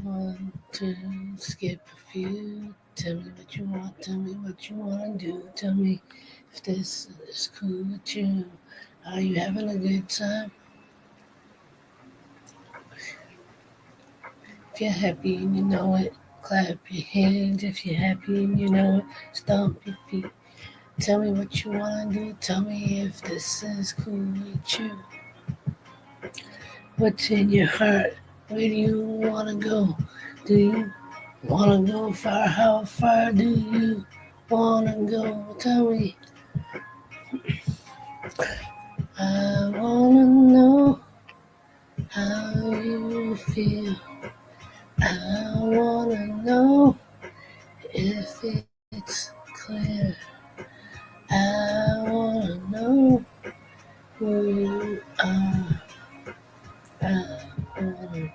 Want to skip a few? Tell me what you want. Tell me what you want to do. Tell me if this is cool with you. Are you having a good time? If you're happy and you know it, clap your hands. If you're happy and you know it, stomp your feet. Tell me what you want to do. Tell me if this is cool with you. What's in your heart? Where do you want to go? Do you want to go far? How far do you want to go? Tell me. I want to know how you feel. I want to know if it's clear. I want to know who you are. I wanna...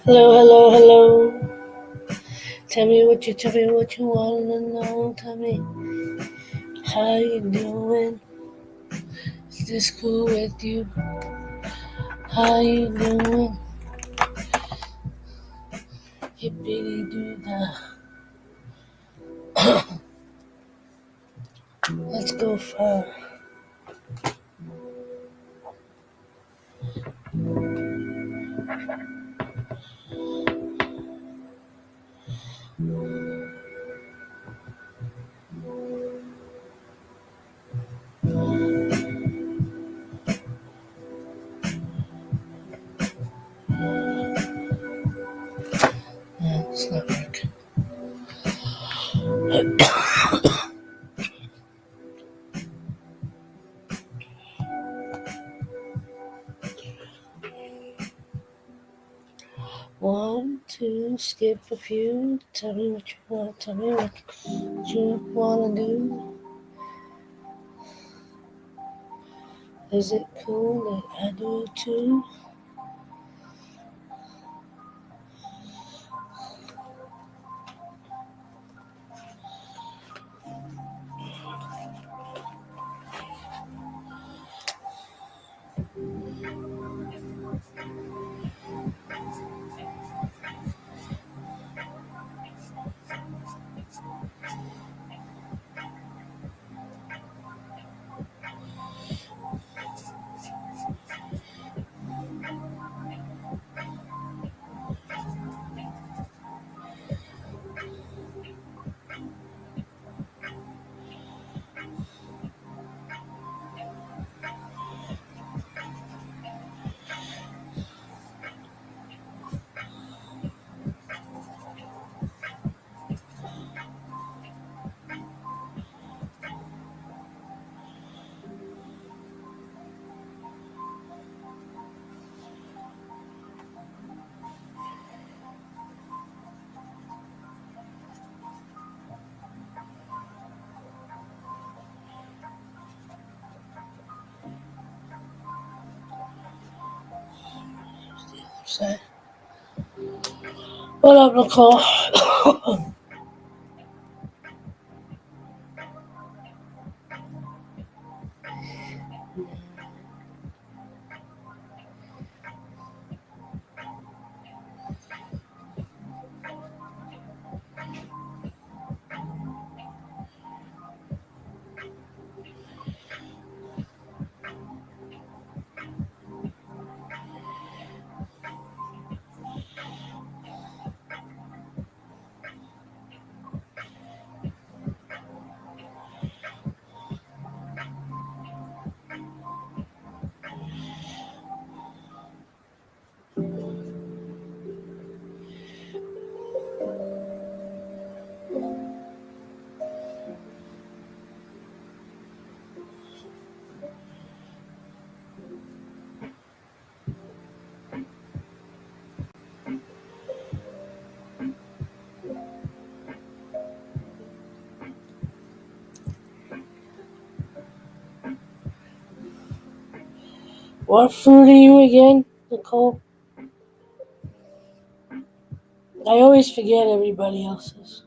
Hello, hello, hello. Tell me what you wanna know. Tell me how you doing. Is this cool with you? How you doing? Hippity doo dah. Let's go far. It's not working. 1, 2, skip a few. Tell me what you want. Tell me what you wanna do. Is it cool that I do it too? Say, what up, Nicole? What fruit are you again, Nicole? I always forget everybody else's.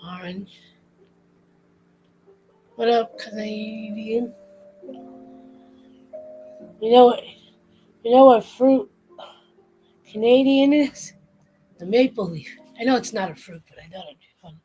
Orange. What up, Canadian? You know what? You know what fruit Canadian is? The maple leaf. I know it's not a fruit, but I thought it'd be funny.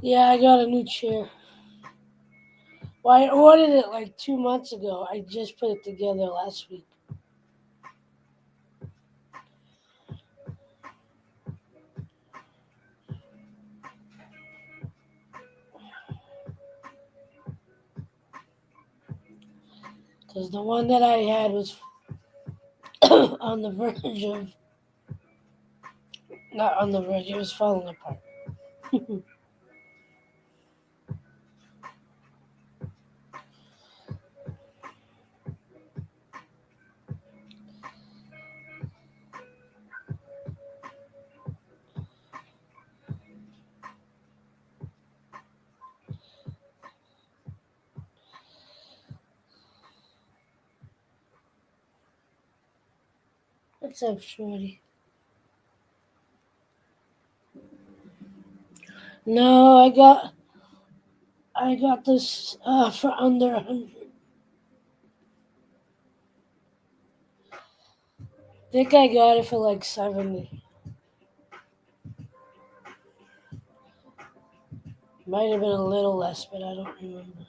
Yeah, I got a new chair. Well, I ordered it like 2 months ago. I just put it together last week. Because the one that I had was on the verge of, not on the verge, it was falling apart. What's up, Shorty? No, I got this for under 100. I think I got it for like 70. Might have been a little less, but I don't remember.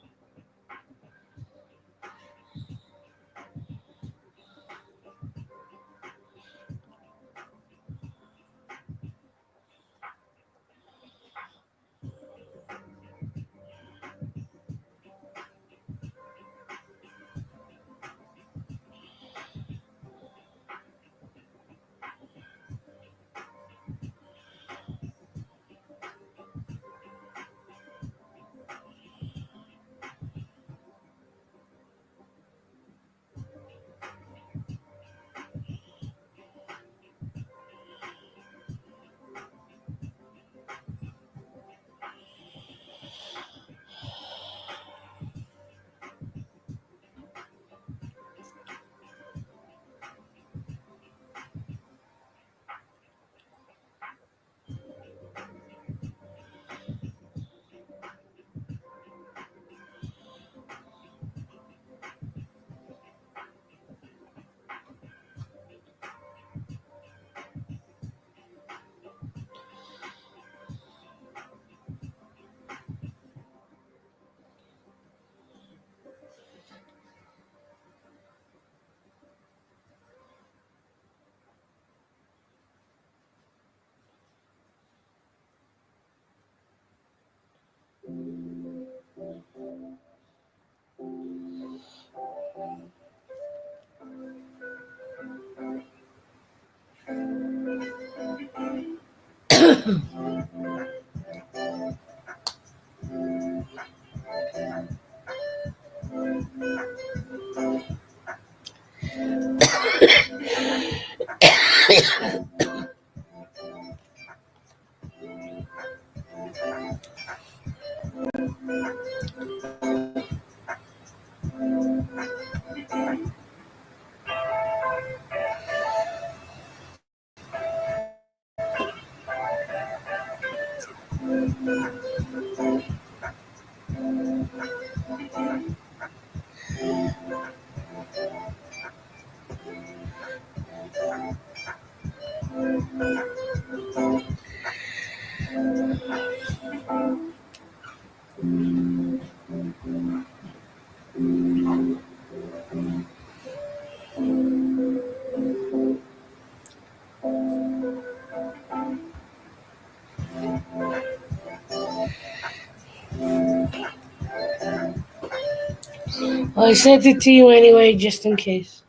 Well, I sent it to you anyway, just in case.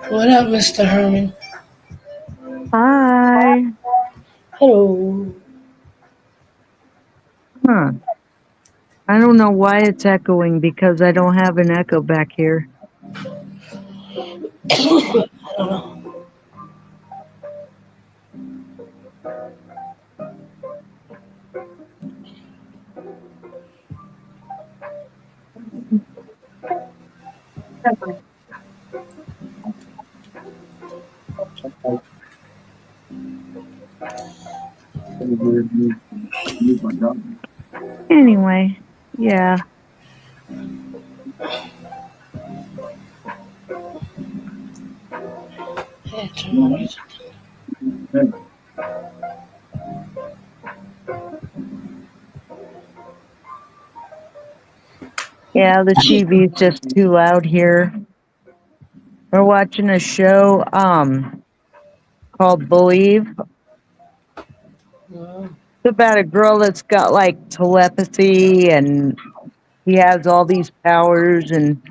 What up, Mr. Herman? Hi. Hello. Huh. I don't know why it's echoing because I don't have an echo back here. I don't know. Anyway, yeah. Yeah, turn the music Yeah, the TV is just too loud here. We're watching a show called Believe. down. It's about a girl that's got like telepathy and he has all these powers and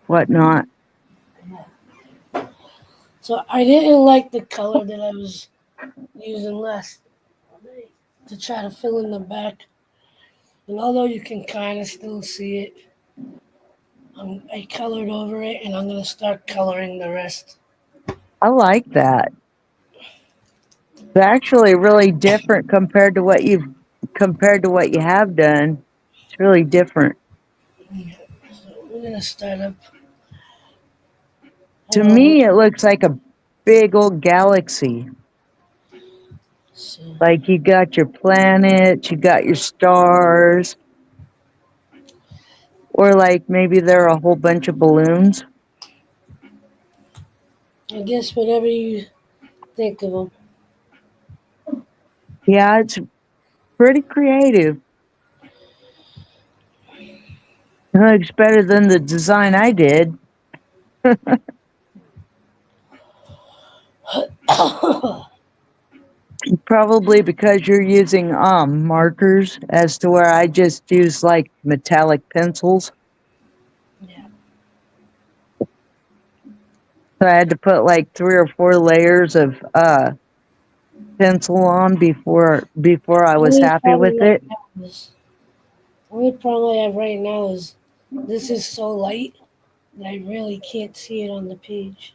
whatnot. So I didn't like the color that I was using last night to try to fill in the back. And although you can kind of still see it, I colored over it, and I'm gonna start coloring the rest. I like that. It's actually really different compared to what you have done. It's really different. Yeah. So we're gonna start up. I To don't know. me, it looks like a big old galaxy. So Like you got your planets, you got your stars, or like maybe there are a whole bunch of balloons. I guess whatever you think of them. Yeah, it's pretty creative. It looks better than the design I did. Probably because you're using markers as to where I just use like metallic pencils. Yeah. So I had to put like 3 or 4 layers of pencil on before I was Only happy problem with right it. now is only problem I have right now is this is so light that I really can't see it on the page.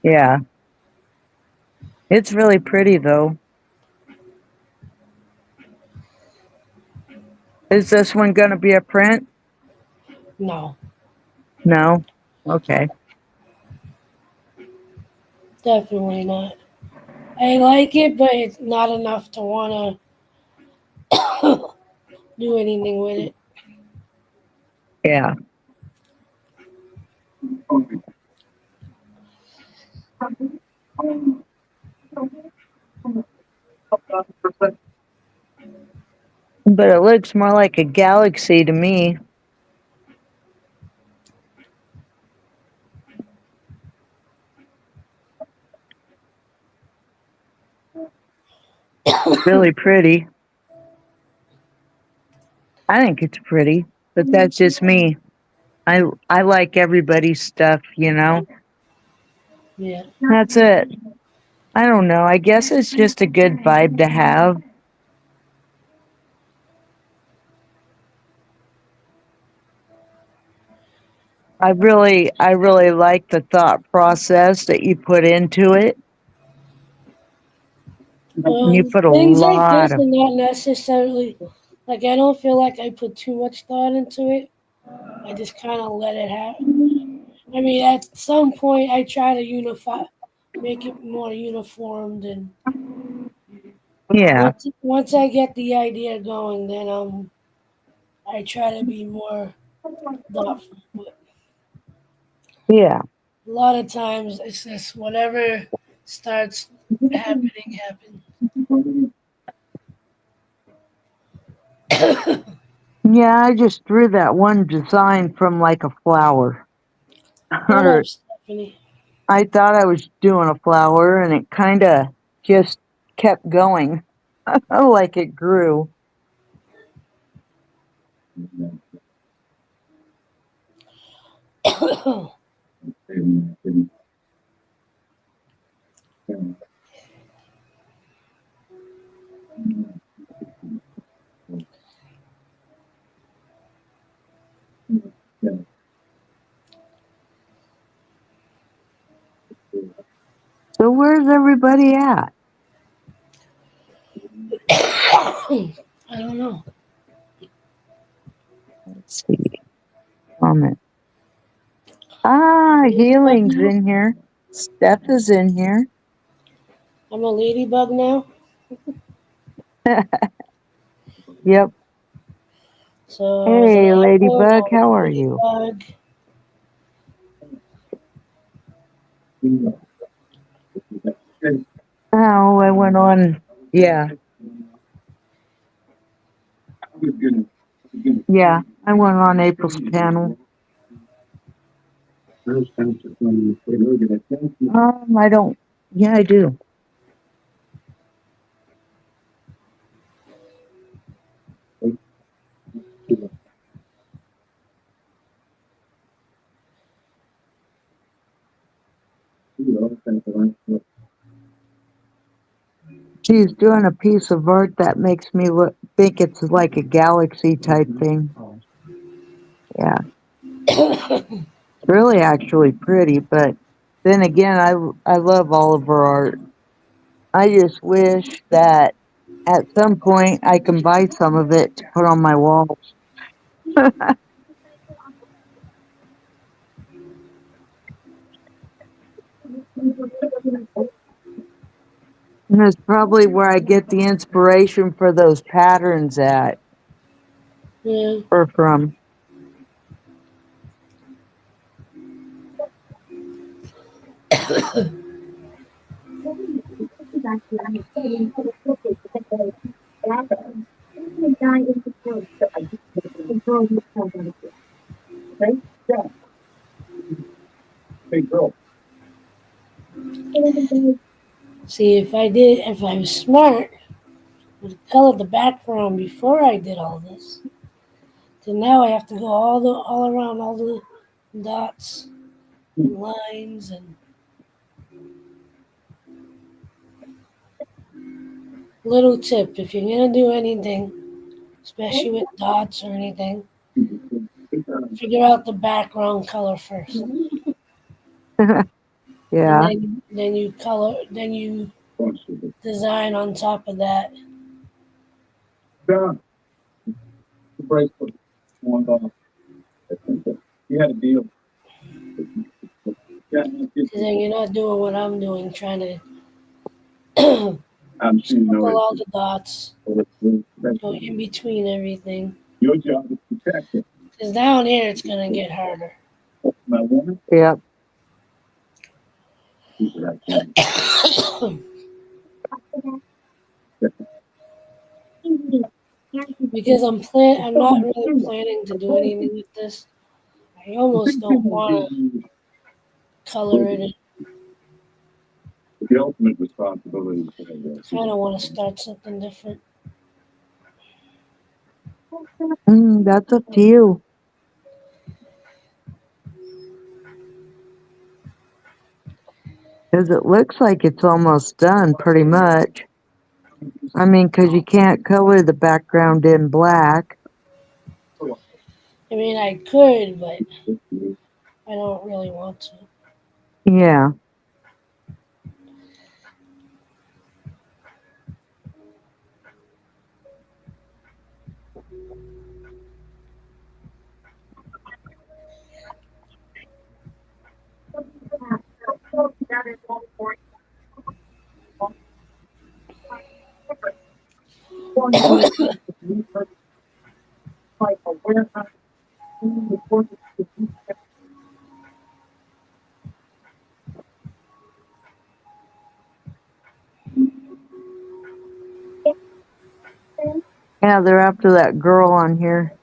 Yeah. It's really pretty though. Is this one gonna be a print? No, No? Okay. definitely not. I like it, but it's not enough to want to do anything with it. Yeah. But it looks more like a galaxy to me. Really pretty. I think it's pretty, but that's just me. I like everybody's stuff, you know. Yeah. That's it. I don't know. I guess it's just a good vibe to have. I really like the thought process that you put into it. You put a Things like lot this of, are not necessarily like I don't feel like I put too much thought into it. I just kind of let it happen. I mean, at some point, I try to unify, make it more uniformed, and yeah, once I get the idea going, then I try to be more thoughtful. But yeah, a lot of times, it's just whatever starts happening happens. yeah. I just drew that one design from like a flower. What Or up, Stephanie? I thought I was doing a flower, and it kind of just kept going, like it grew. So where's everybody at? I don't know. Let's see. Comment. Ah, Ladybug healing's now? in here. Steph is in here. I'm a ladybug now. Yep. So I was an Hey, apple, Ladybug, now how I'm a are you? ladybug. Oh, I went on. Yeah, yeah. I went on April's panel. I don't. Yeah, I do. She's doing a piece of art that makes me think it's like a galaxy type thing. Yeah, it's really actually pretty, but then again, I love all of her art. I just wish that at some point I can buy some of it to put on my walls. And that's probably where I get the inspiration for those patterns at Yeah. or from. See, if I was smart, I would have colored the background before I did all this. So now I have to go all around all the dots and lines and little tip. If you're gonna do anything, especially with dots or anything, figure out the background color first, and Yeah. then you design on top of that. Because then you're not doing what I'm doing, trying to sprinkle all the dots, go in between everything. Because down here it's gonna get harder. Yep. because I'm not really planning to do anything with this. I almost don't want to color it in. The ultimate responsibility for Kind of want to start something different. That's up to you. Because it looks like it's almost done, pretty much. I mean, because you can't color the background in black. I mean, I could, but I don't really want to. Yeah. Yeah, they're after that girl on here.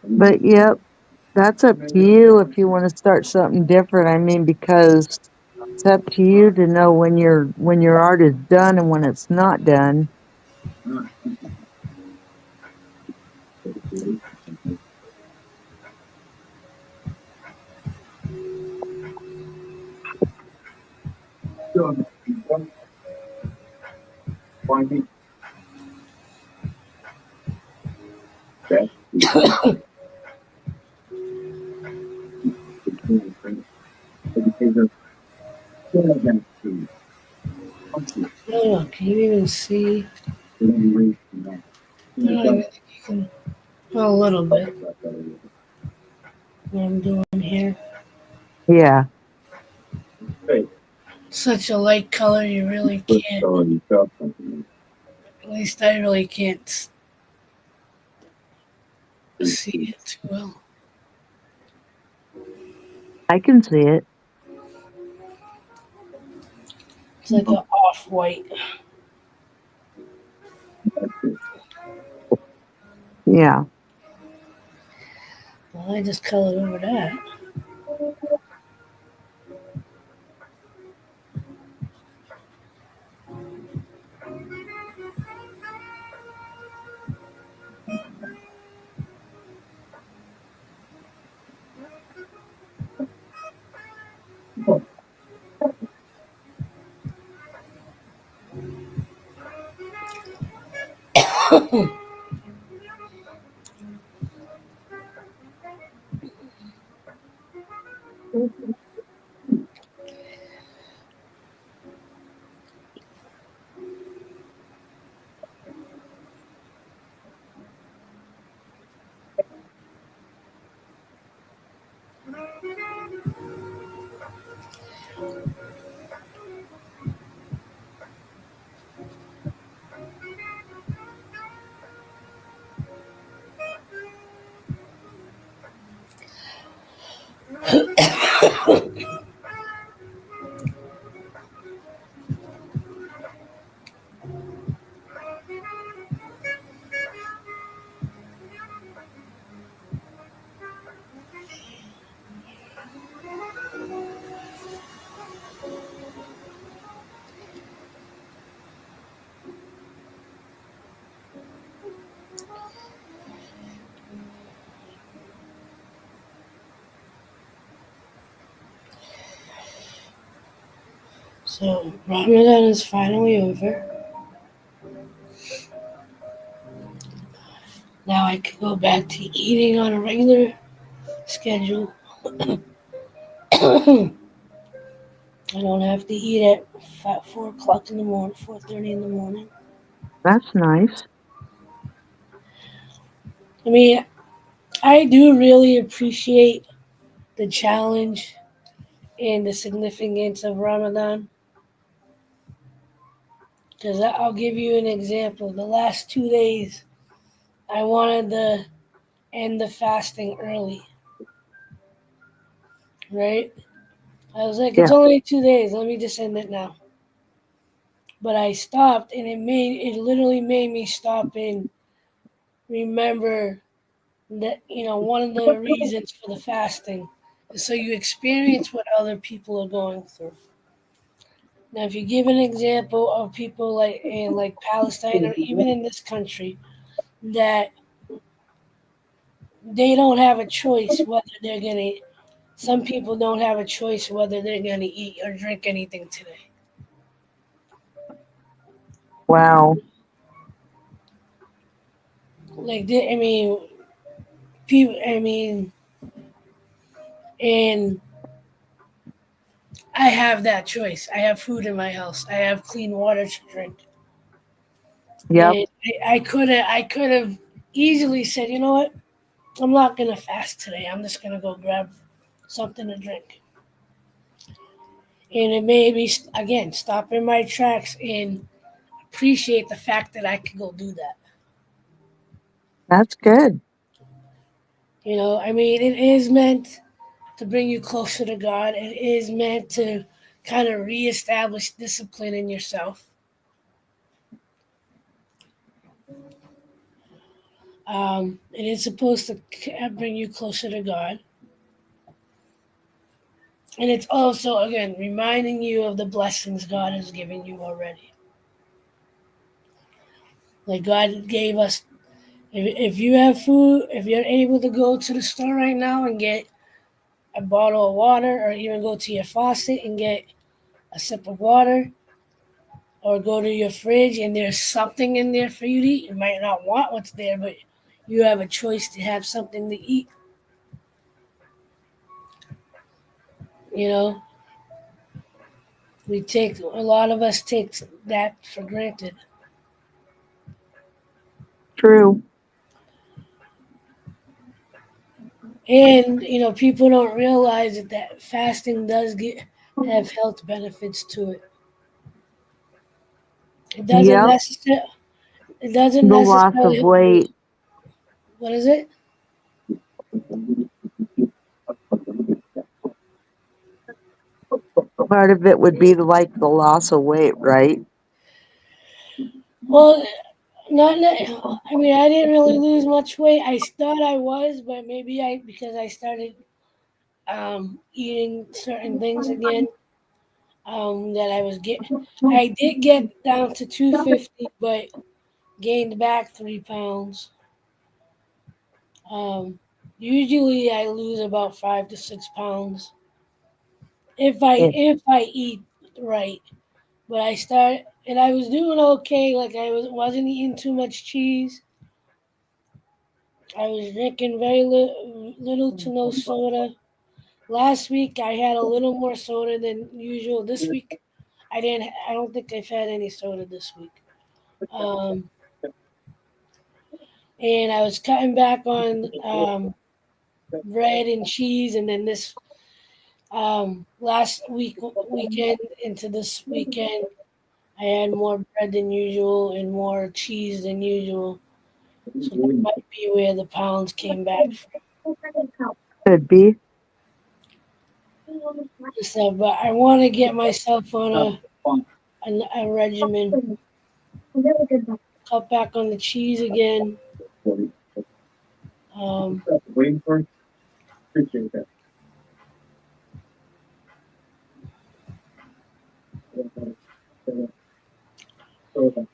But yep, that's up to you if you want to start something different. I mean, because it's up to you to know when your art is done and when it's not done. I don't know. Can you even see? I don't even think you can. Well, a little bit. What I'm doing here. Yeah. Such a light color, you really can't. At least I really can't see it too well. I can see it. It's like an off-white. Yeah. Well, I just colored over that. So Ramadan is finally over. Now I can go back to eating on a regular schedule. I don't have to eat at 4 o'clock in the morning, 4:30 in the morning. That's nice. I mean, I do really appreciate the challenge and the significance of Ramadan. Because I'll give you an example. The last 2 days, I wanted to end the fasting early, right? I was like, it's Yeah. only 2 days. Let me just end it now. But I stopped, and it literally made me stop and remember that one of the reasons for the fasting is so you experience what other people are going through. Now, if you give an example of people like Palestine or even in this country that they don't have a choice whether they're gonna. Some people don't have a choice whether they're gonna eat or drink anything today. Wow. I mean, people. I mean, and I have that choice. I have food in my house. I have clean water to drink. Yep. And I could have easily said, you know what? I'm not gonna fast today. I'm just gonna go grab something to drink. And it made me again stop in my tracks and appreciate the fact that I could go do that. That's good. I mean, it is meant to bring you closer to God. It is meant to kind of reestablish discipline in yourself. It is supposed to bring you closer to God. And it's also, again, reminding you of the blessings God has given you already. Like God gave us, if you have food, if you're able to go to the store right now and get a bottle of water, or even go to your faucet and get a sip of water, or go to your fridge and there's something in there for you to eat. You might not want what's there, but you have a choice to have something to eat. You know, a lot of us take that for granted. True. And, people don't realize that fasting does have health benefits to it. It doesn't Yep. necessarily, it doesn't The loss of necessarily, weight. what is it? Part of it would be like the loss of weight, right? Well, I mean, I didn't really lose much weight. I thought I was, but maybe because I started eating certain things again. That I did get down to 250, but gained back 3 pounds. Um, Usually I lose about 5 to 6 pounds if I eat right. But I was doing okay. Like wasn't eating too much cheese. I was drinking very little to no soda. Last week I had a little more soda than usual. This week I didn't. I don't think I've had any soda this week. Um, and I was cutting back on bread and cheese, and then this last weekend into this weekend, I had more bread than usual and more cheese than usual. So that might be where the pounds came back from. Could be. So, but I want to get myself on a regimen, cut back on the cheese again. Um, Waiting for it. Appreciate that.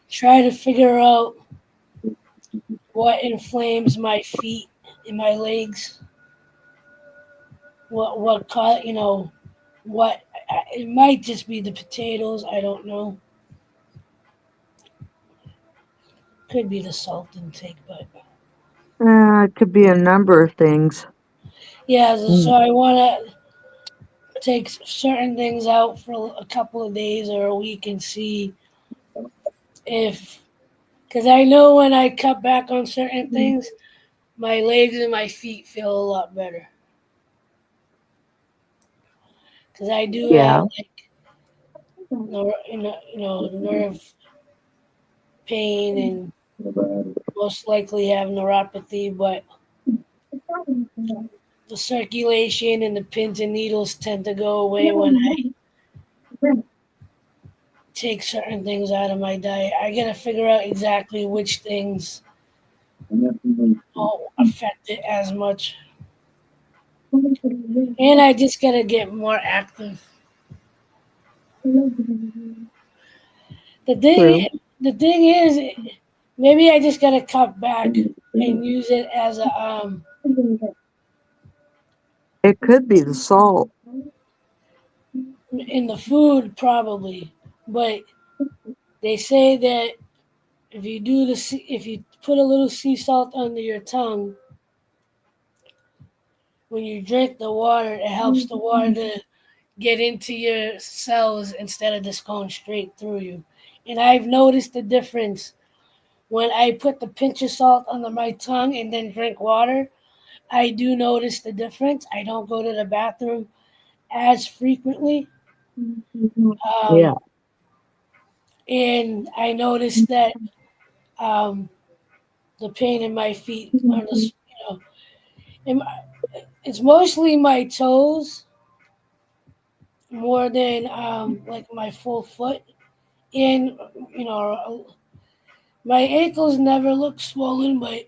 Try to figure out what inflames my feet and my legs. What caught what it might just be the potatoes. I don't know. Could be the salt intake, but It could be a number of things. yeah. So Mm. I want to take certain things out for a couple of days or a week and see if, because I know when I cut back on certain things, my legs and my feet feel a lot better. Because I do have Yeah. like nerve pain and most likely have neuropathy, but the circulation and the pins and needles tend to go away when I take certain things out of my diet. I gotta figure out exactly which things won't affect it as much. And I just gotta get more active. The True. thing is, maybe I just gotta cut back and use it as a It could be the salt. in the food probably, but they say that if you put a little sea salt under your tongue when you drink the water, it helps the water to get into your cells instead of just going straight through you. And I've noticed the difference when I put the pinch of salt under my tongue and then drink water. I do notice the difference. I don't go to the bathroom as frequently. Yeah. Um, and I noticed that um, the pain in my feet on the, in my, it's mostly my toes more than like my full foot. And, you know, my ankles never look swollen, but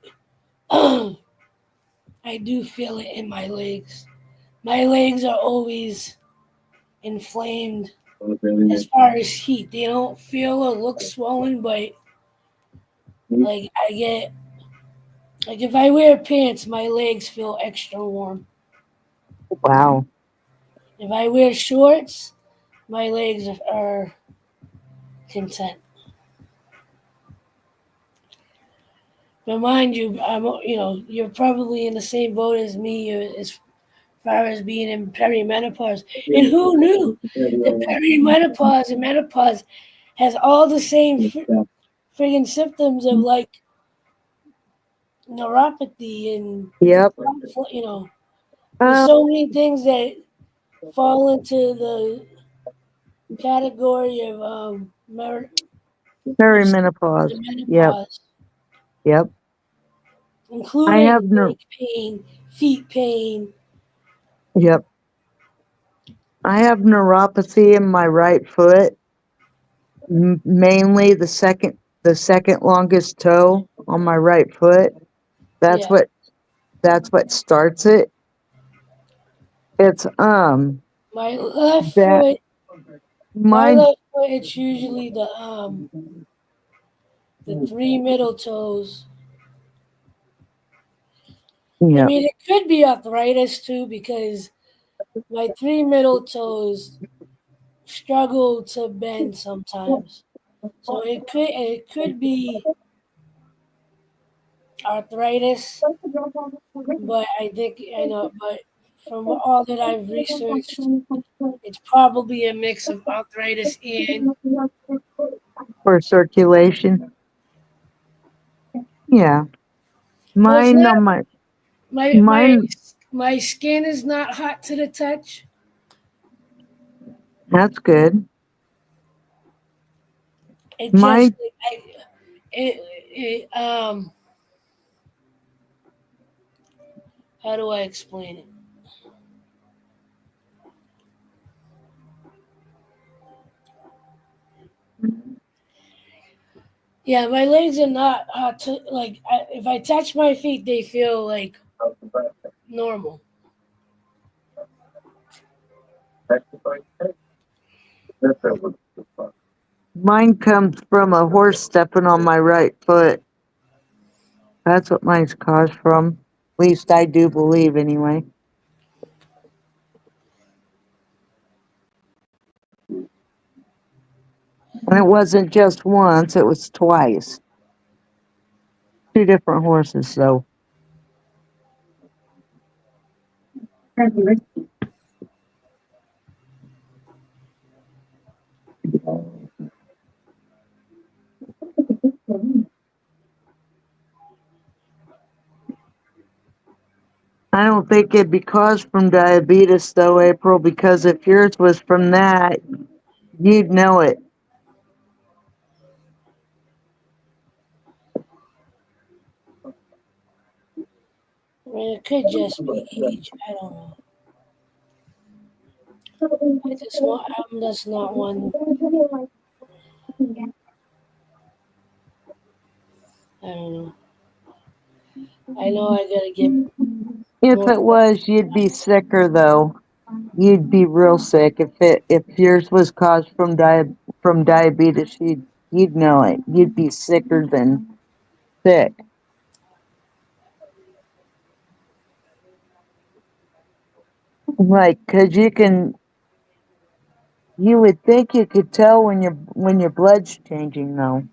I do feel it in my legs. My legs are always inflamed as far as heat. They don't feel or look swollen, but like I get like if I wear pants, my legs feel extra warm. Wow. If I wear shorts, my legs are content. But mind you, you're probably in the same boat as me as far as being in perimenopause. And who knew that perimenopause and menopause has all the same friggin' symptoms of like neuropathy and Yep. you know, there's Um, so many things that fall into the category of of perimenopause. the Yep. menopause, Yep. I have including no. leg pain, feet pain. Yep. I have neuropathy in my right foot, mainly the second longest toe on my right foot. That's Yeah, what that's what starts it. It's my left that foot, my mine. left foot. It's usually the three middle toes. I Yeah. mean, it could be arthritis too because my three middle toes struggle to bend sometimes. So it could be arthritis, but I think I know. But from all that I've researched, it's probably a mix of arthritis and For circulation. Yeah. well, it's Mine not on my my my mine. my skin is not hot to the touch. That's good. It just Mine. it how do I explain it? Yeah, my legs are not hot to like. If I touch my feet, they feel like normal. Mine comes from a horse stepping on my right foot. That's what mine's caused from. At least I do believe, anyway. And it wasn't just once; it was twice. Two different horses, so. I don't think it'd be caused from diabetes, though, April, because if yours was from that, you'd know it. mean, it could just be age. I don't know. I just want. I'm just not one. I don't know. I know I gotta get If more. it was, you'd be sicker though. You'd be real sick if yours was caused from diabetes. You'd know it. You'd be sicker than sick. Like, 'cause you would think you could tell when your blood's changing though.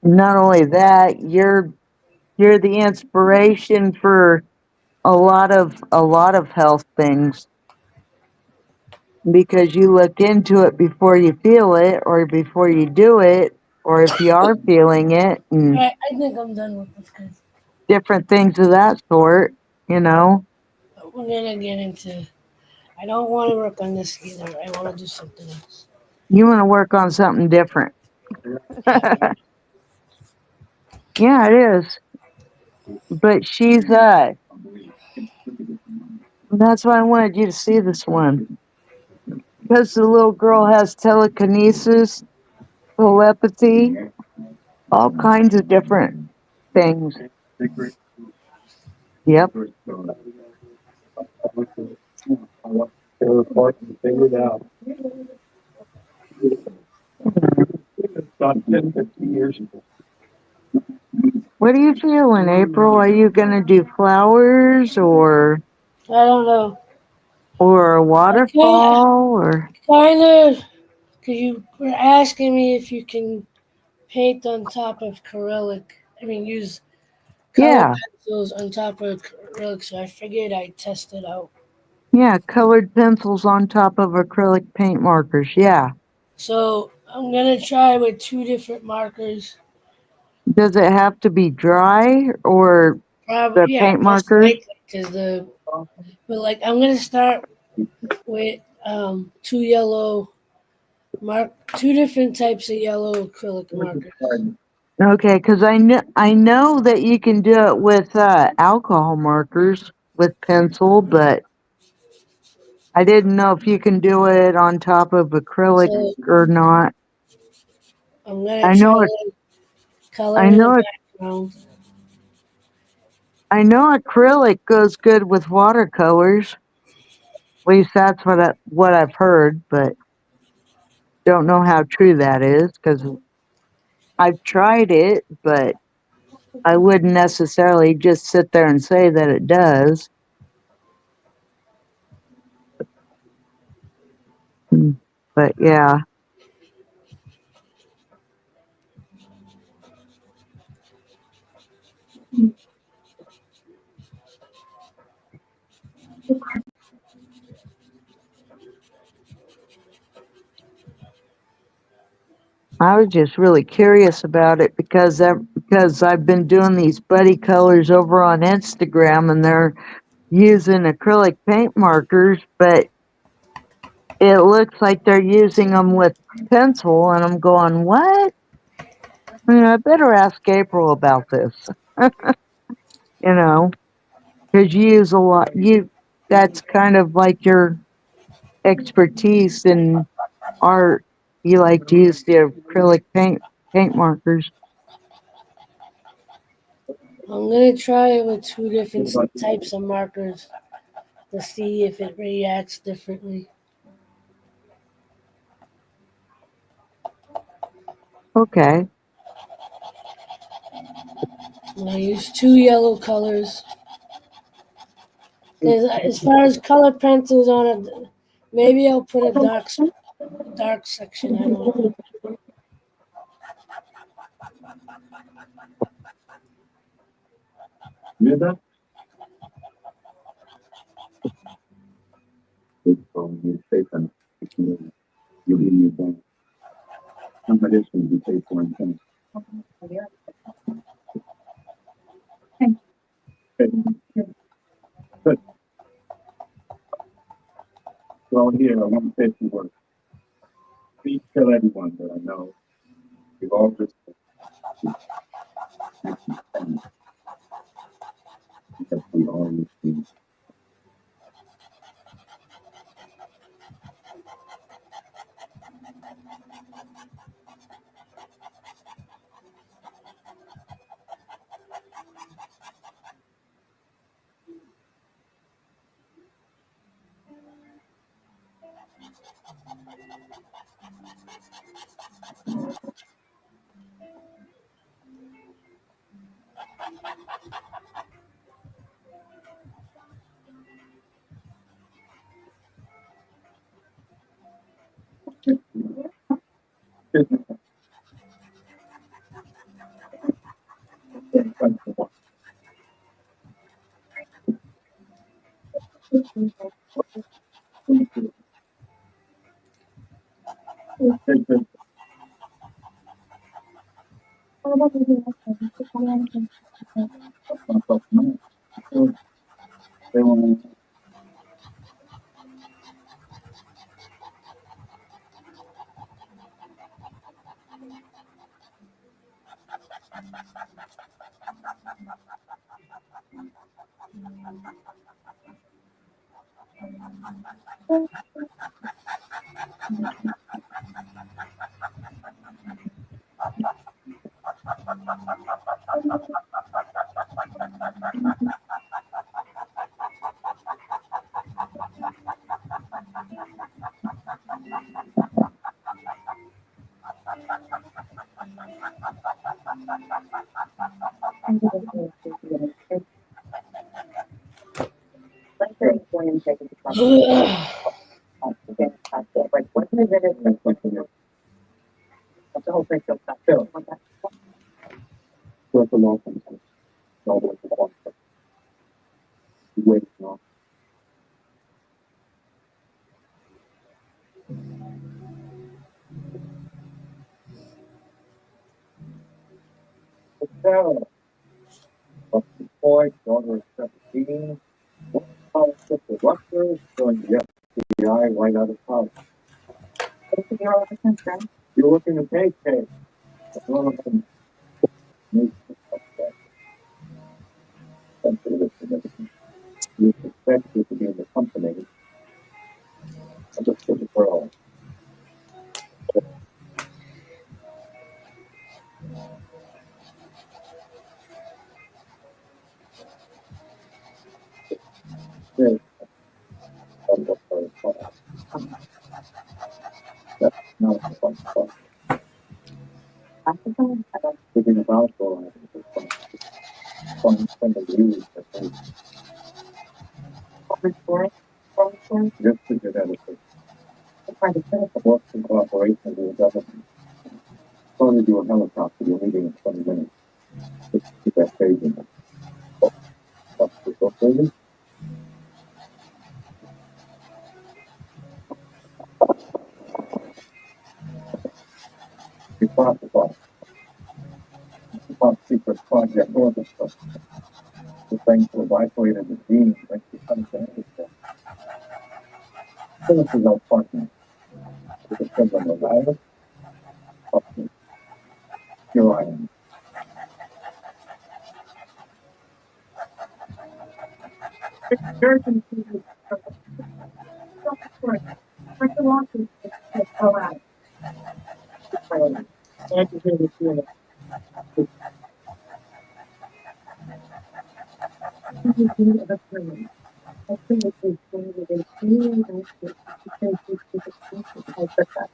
Not only that, you're the inspiration for a lot of health things because you look into it before you feel it or before you do it or if you are feeling it and Alright, I think I'm done with this because different things of that sort, you know. we're gonna get into. I don't want to work on this either. I want to do something else. You want to work on something different. Yeah. Yeah, it is. But that's why I wanted you to see this one. Because the little girl has telekinesis, telepathy, all kinds of different things. Yep. Figure it out. About 10, 15 years ago. What are you feeling, April? Are you gonna do flowers I don't know. or a I can't. waterfall or Kind of. Cause you were asking me if you can paint on top of acrylic. I mean, use color yeah, pencils on top of acrylic. So I figured I'd test it out. yeah, colored pencils on top of acrylic paint markers. Yeah. So I'm gonna try with two different markers. Does it have to be dry or Probably, the yeah, paint most markers? likely. Cause but like I'm gonna start with two yellow two different types of yellow acrylic markers. Okay, because I know that you can do it with alcohol markers with pencil, but I didn't know if you can do it on top of acrylic So or not. I'm gonna I try know it. to color I in the know it. background. I know acrylic goes good with watercolors. At least that's what I've heard, but don't know how true that is because I've tried it, but I wouldn't necessarily just sit there and say that it does. Mm, but yeah, I was just really curious about it because I've been doing these buddy colors over on Instagram and they're using acrylic paint markers, but it looks like they're using them with pencil, and I'm going, what? I mean, I better ask April about this, you know, because you use a lot. That's kind of like your expertise in art. You like to use the acrylic paint markers. I'm gonna try it with two different types of markers to see if it reacts differently. Okay. I'm gonna use two yellow colors. Cause as far as color pencils on it, maybe I'll put a dark section. I don't know. You hear that? From you say from you be new thing. Somebody else will be paid for anything. But well here I want to say some words. Please tell everyone that I know we've all just Because we all need Boy, daughter of 17, scholarship to Rutgers, joined the FBI right out of college. You're looking to pay. One of them makes sensitive significance. You expect you to be in the company of the pretty girl. There's some of her class. That's not a fun stuff. Thinking about or fun the news that they just to get out of it. Work in cooperation with the government. Only do a helicopter, you're leaving in 20 minutes. Just keep that phase in it. That's the book, really? You classify. Top secret project orchestra. The things were isolated as being like the unfinished. Finish is our partner. With the children of Alice, Upton, here I am. Very confusing.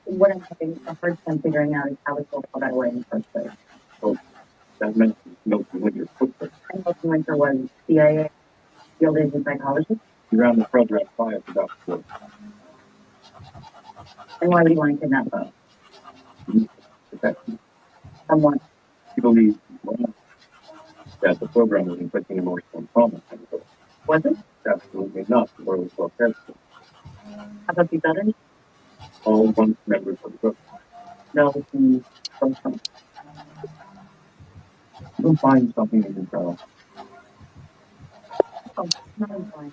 What I'm having a hard time figuring out is how we go that way in the first place. So that meant Milton Winter's footprint. And Milton Winter was CIA field agent psychologist. He ran the program prior to that work. And why would he want to kidnap her? Someone. He believed that the program was inflicting emotional trauma. Was it? Absolutely not. The world was so careful. How about these others? All once members of the group. No, you'll find something in your job. Oh, not fine.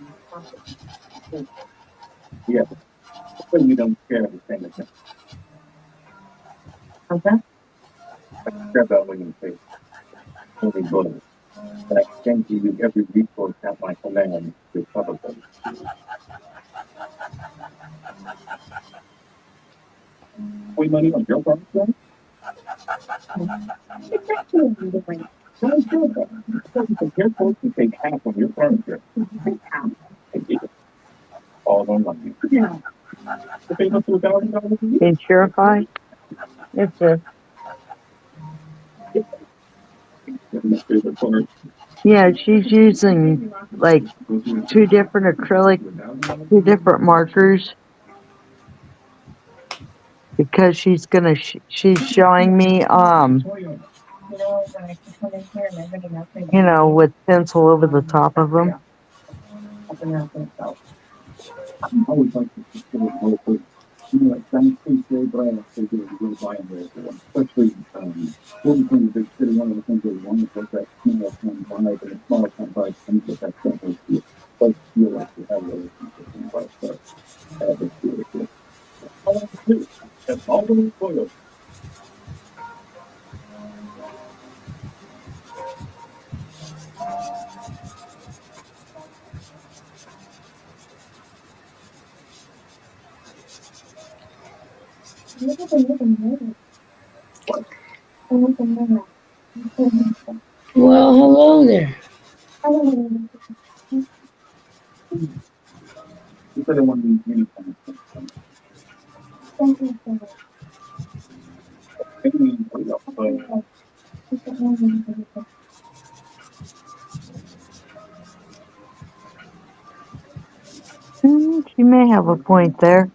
Yeah, but you don't share the same as him. Okay. I care about when you say only good. But I can give you every resource at my command to recover them. We money on your part, then? It's actually different. What is good then? So you can careful to take half of your furniture. Half. And keep it all on money. Yeah. The famous $2,000 a year. Insurify? It's a, My favorite part. yeah, she's using like two different acrylic, two different markers because she's gonna, she's showing me, you know, with pencil over the top of them. I always like to consider local, like some cliche brands they do a good buy there for them. Especially, one of the things big city, one of the things they want is that small town vibe and a small town vibe comes with that simple feel. But feel like you have a relationship and vice versa. This feel good. All I do, that's all the photos. Well, hello there. You said I want to be uniform. Maybe, but She may have a point there.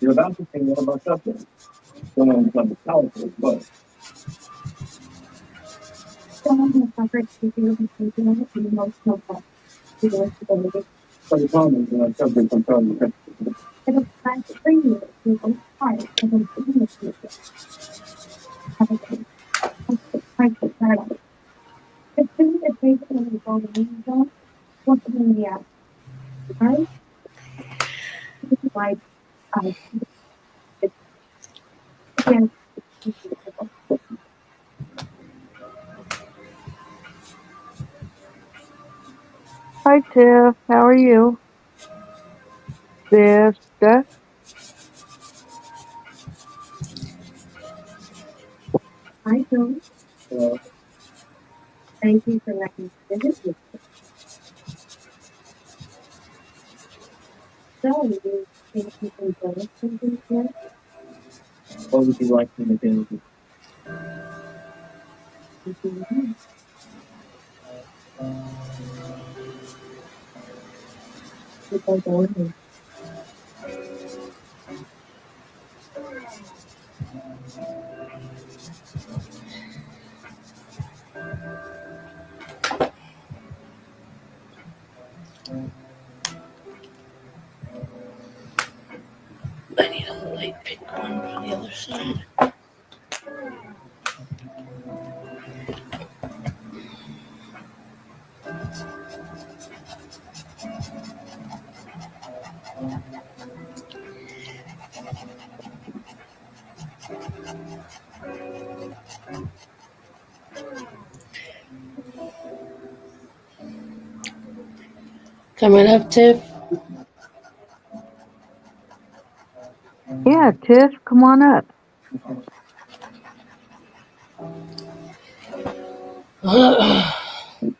you're about to say what about something. Don't know what the powerful, but but the problem is when I subject sometimes Hi Tiff, how are you? Sister? what would you like me to do? I need a light pink one for the other side. Coming up, Tiff. Yeah, Tiff, come on up.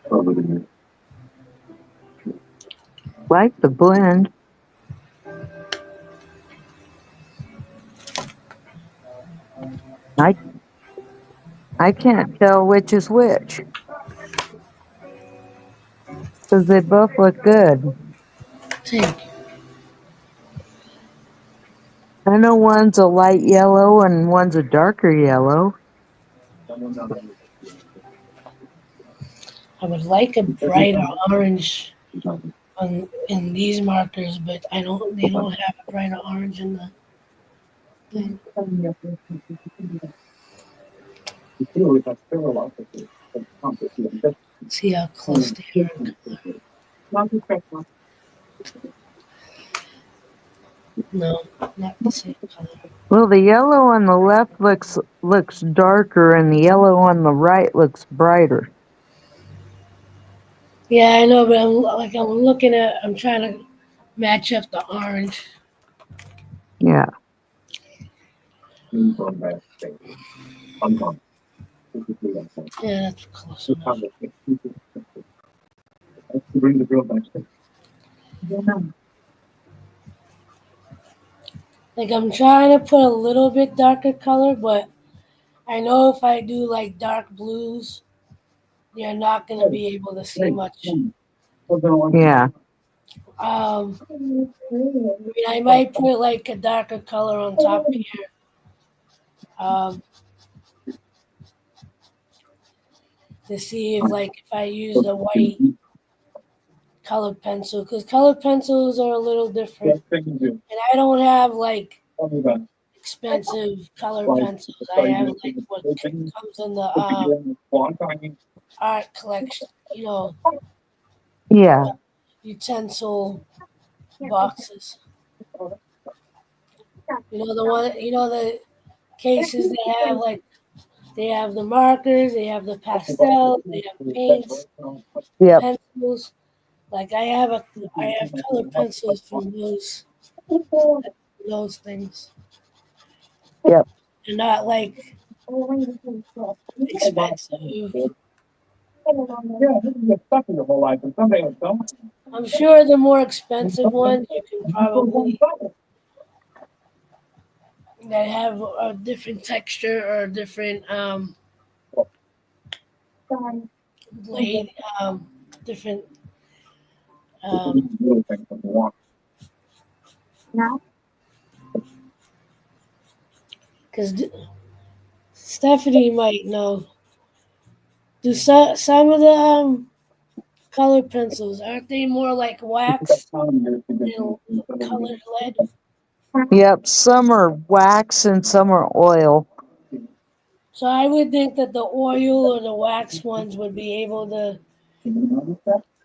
Probably. Like the blend. I can't tell which is which. Because they both look good. Thank you. I know one's a light yellow and one's a darker yellow. I would like a brighter orange in these markers, but they don't have a brighter orange in the thing. See how close they are. No, not the same color. Well, the yellow on the left looks darker, and the yellow on the right looks brighter. Yeah, I know, but I'm trying to match up the orange. Yeah. On that thing. Uncommon. Typically, that's fine. Yeah, that's close Just enough. have it. To bring the girl back to Like I'm trying to put a little bit darker color, but I know if I do like dark blues, you're not gonna be able to see much. Yeah. I mean, I might put like a darker color on top here, um, to see if I use the white colored pencil, because colored pencils are a little different, and I don't have like expensive colored pencils. I have like what comes in the art collection, Yeah. utensil boxes. The one, the cases they have the markers, they have the pastels, they have paints, Yep. pencils. Like I have colored pencils from those things. Yep. They're not like expensive. I'm sure the more expensive ones you can probably that have a different texture or a different blade, different because Stephanie might know. Do some of the colored pencils aren't they more like wax than colored lead? Yep. Some are wax and some are oil. So I would think that the oil or the wax ones would be able to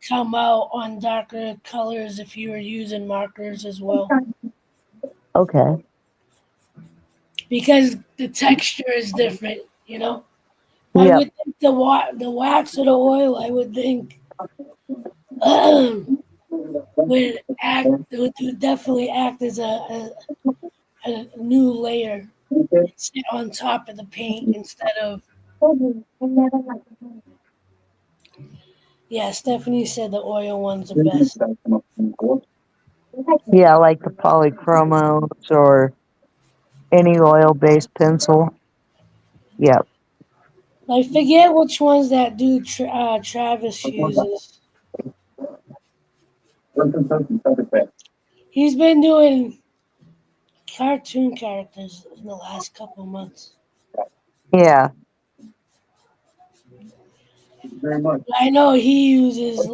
come out on darker colors if you were using markers as well. Okay. Because the texture is different. I Yep. would think the wax or the oil, I would think would definitely act as a new layer and sit on top of the paint instead of. Yeah, Stephanie said the oil one's the best. Yeah, like the polychromos or any oil-based pencil. Yep. I forget which ones that dude Travis uses. He's been doing cartoon characters in the last couple months. Yeah. very much. I know he uses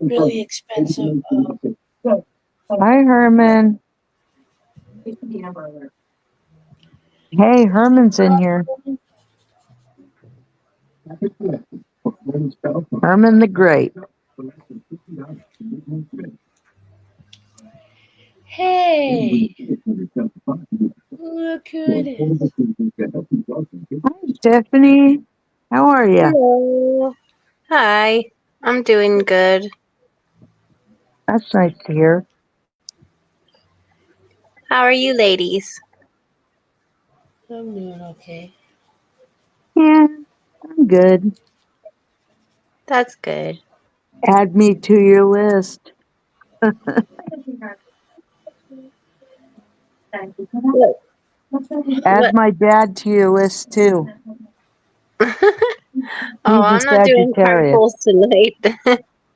really expensive. Hi, Herman. Hey, Herman's in here. Herman the Great. Hey, look who it is. Hi, Stephanie. How are you? Hello. Hi. I'm doing good. That's nice to hear. How are you ladies? I'm doing okay. Yeah, I'm good. That's good. Add me to your list. What? Add my dad to your list too. Oh, He's a I'm not doing card Sagittarius. pulls tonight.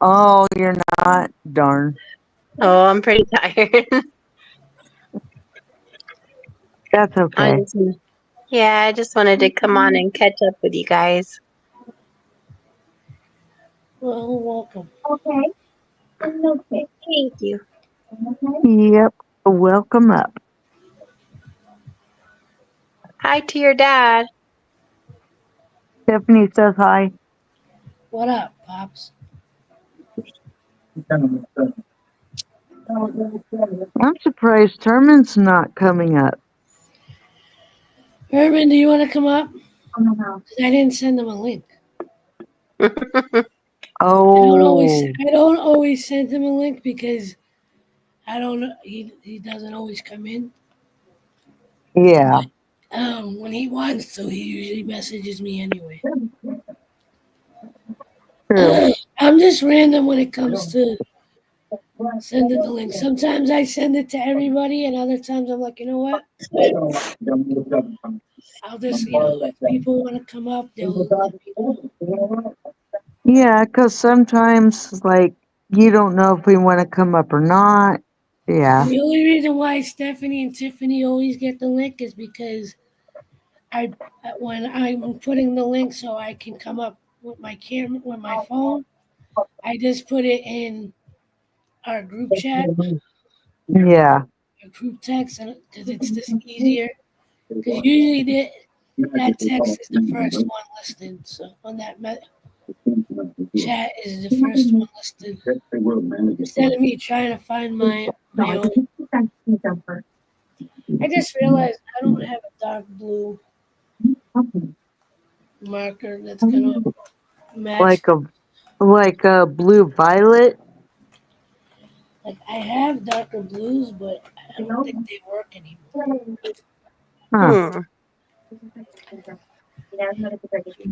Oh, you're not? Darn. Oh, I'm pretty tired. That's okay. I just wanted to come on and catch up with you guys. Well, welcome. Thank you. Yep. Welcome up. Hi to your dad. Stephanie says hi. What up, pops? I'm surprised Herman's not coming up. Herman, do you want to come up? 'Cause I didn't send him a link. Oh, I don't always send him a link because I don't know. He doesn't always come in. yeah. When he wants to, he usually messages me anyway. True. I'm just random when it comes to sending the link. Sometimes I send it to everybody, and other times I'm like, you know what? I'll just, if people want to come up, they'll let me know. Yeah, because sometimes, like, you don't know if we want to come up or not. Yeah. And the only reason why Stephanie and Tiffany always get the link is because I, when I'm putting the link so I can come up with my camera, with my phone, I just put it in our group chat, Yeah. our group text, and because it's just easier. Because usually that text is the first one listed. So on that chat is the first one listed. Instead of me trying to find my own. I just realized I don't have a dark blue marker that's gonna match. Like a blue violet. Like I have darker blues, but I don't think they work anymore. Huh.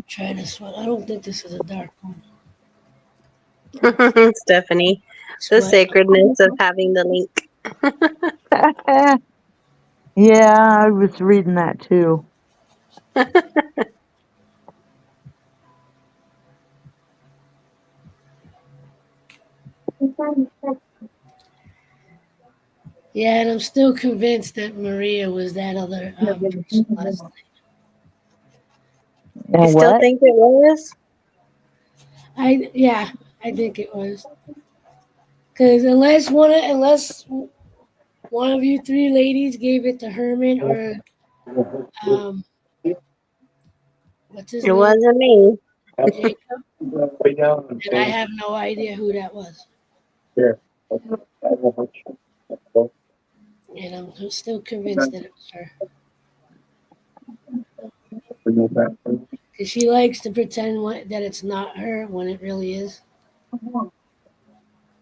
Try this one. I don't think this is a dark one. Stephanie, This the might. sacredness of having the link. Yeah, I was reading that too. Yeah, and I'm still convinced that Maria was that other person last night. You And still what? think it was? Yeah, I think it was. Because unless one of you three ladies gave it to Herman or um, what's his It name, wasn't me. Jacob, and I have no idea who that was. And I'm still convinced that it was her. Because she likes to pretend that it's not her when it really is.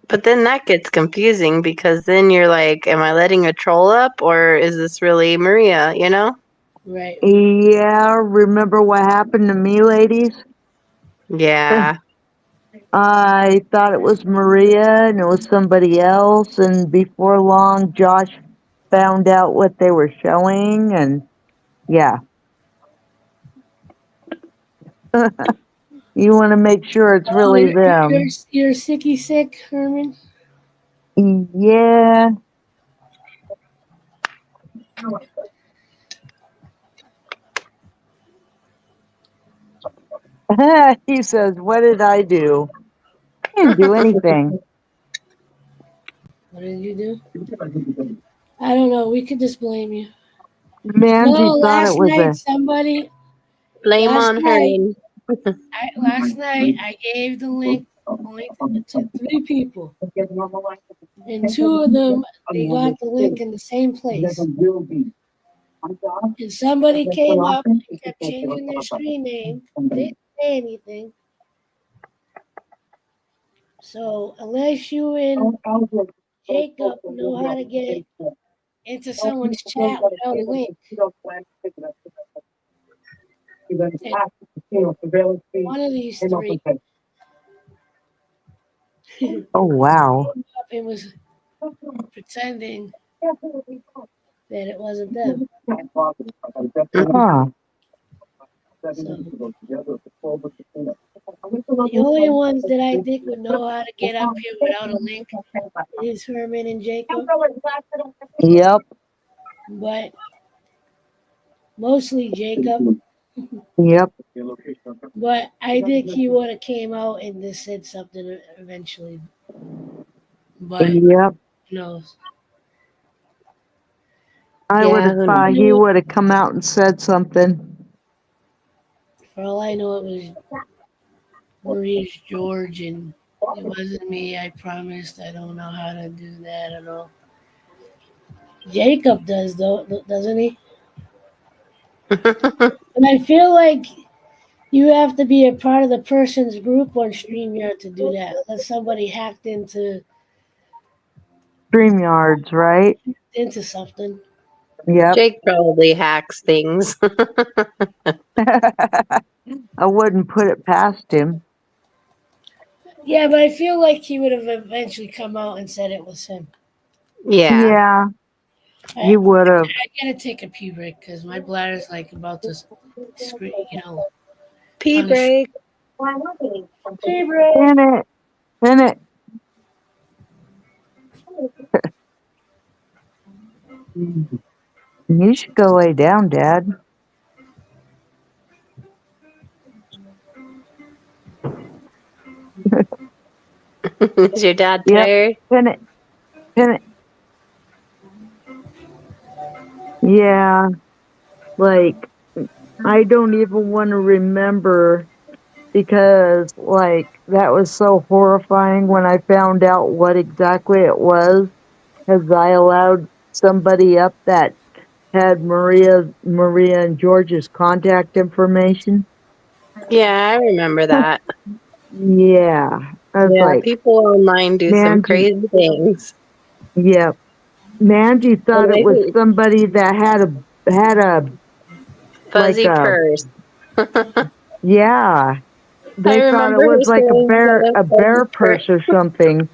But then that gets confusing because then you're like, am I letting a troll up or is this really Maria, you know? Right. Yeah, remember what happened to me, ladies? Yeah. I thought it was Maria and it was somebody else, and before long, Josh found out what they were showing, and yeah. You want to make sure it's Oh, really them. you're sicky sick, Herman? Yeah. He says, what did I do? I didn't do anything. What did you do? I don't know. We could just blame you. Mandy No, thought it was a... Blame last on night, Herman. I gave the link to three people, and two of them they got the link in the same place. And somebody came up and kept changing their screen name, didn't say anything. So unless you and Jacob know how to get into someone's chat without a link, and one of these three Oh, wow. up and was pretending that it wasn't them. Huh. So the only ones that I think would know how to get up here without a link is Herman and Jacob, Yep. but mostly Jacob. Yep. But I think he would have came out and just said something eventually. But Yep. who knows? I would Yeah, have who thought knows? he would have come out and said something. For all I know, it was Maurice George and It wasn't me. I promised. I don't know how to do that at all. Jacob does though, doesn't he? And I feel like you have to be a part of the person's group on StreamYard to do that. Unless somebody hacked StreamYards, right? into something. Yep. Jake probably hacks things. I wouldn't put it past him. Yeah, but I feel like he would have eventually come out and said it was him. Yeah. Yeah, I, he would have. I gotta take a pee break because my bladder's like about to scream. Pee Punish. break. Pee break. In it. In it. You should go lay down, Dad. Is your dad Yep. tired? Pin it. Pin it. Yeah, like, I don't even want to remember because, like, that was so horrifying when I found out what exactly it was. Because I allowed somebody up that had Maria and George's contact information. Yeah, I remember that. Yeah, I was Yeah, like, people online do some Mandy. crazy things. Yeah, Mandy thought it Like, was somebody that had a like fuzzy a purse. yeah. I They thought it remember was her like saying that a bear purse or something.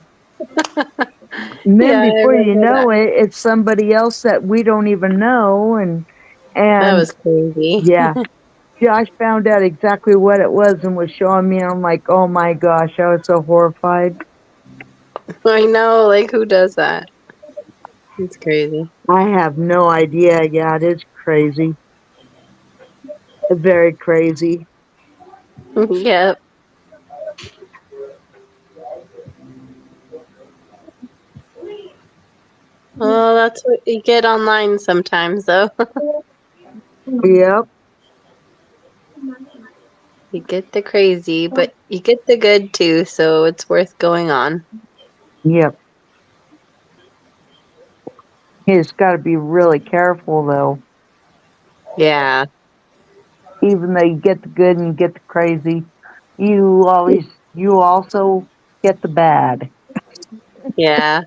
And then Yeah, I before you remember know that. it, it's somebody else that we don't even know. That And was crazy. yeah, Josh found out exactly what it was and was showing me. And I'm like, oh my gosh, I was so horrified. I know, like, who does that? It's crazy. I have no idea. Yeah, it is crazy. Very crazy. Yep. Well, that's what you get online sometimes, though. Yep. You get the crazy, but you get the good too, so it's worth going on. Yep. You just got to be really careful though. Yeah. Even though you get the good and you get the crazy, you also get the bad. Yeah.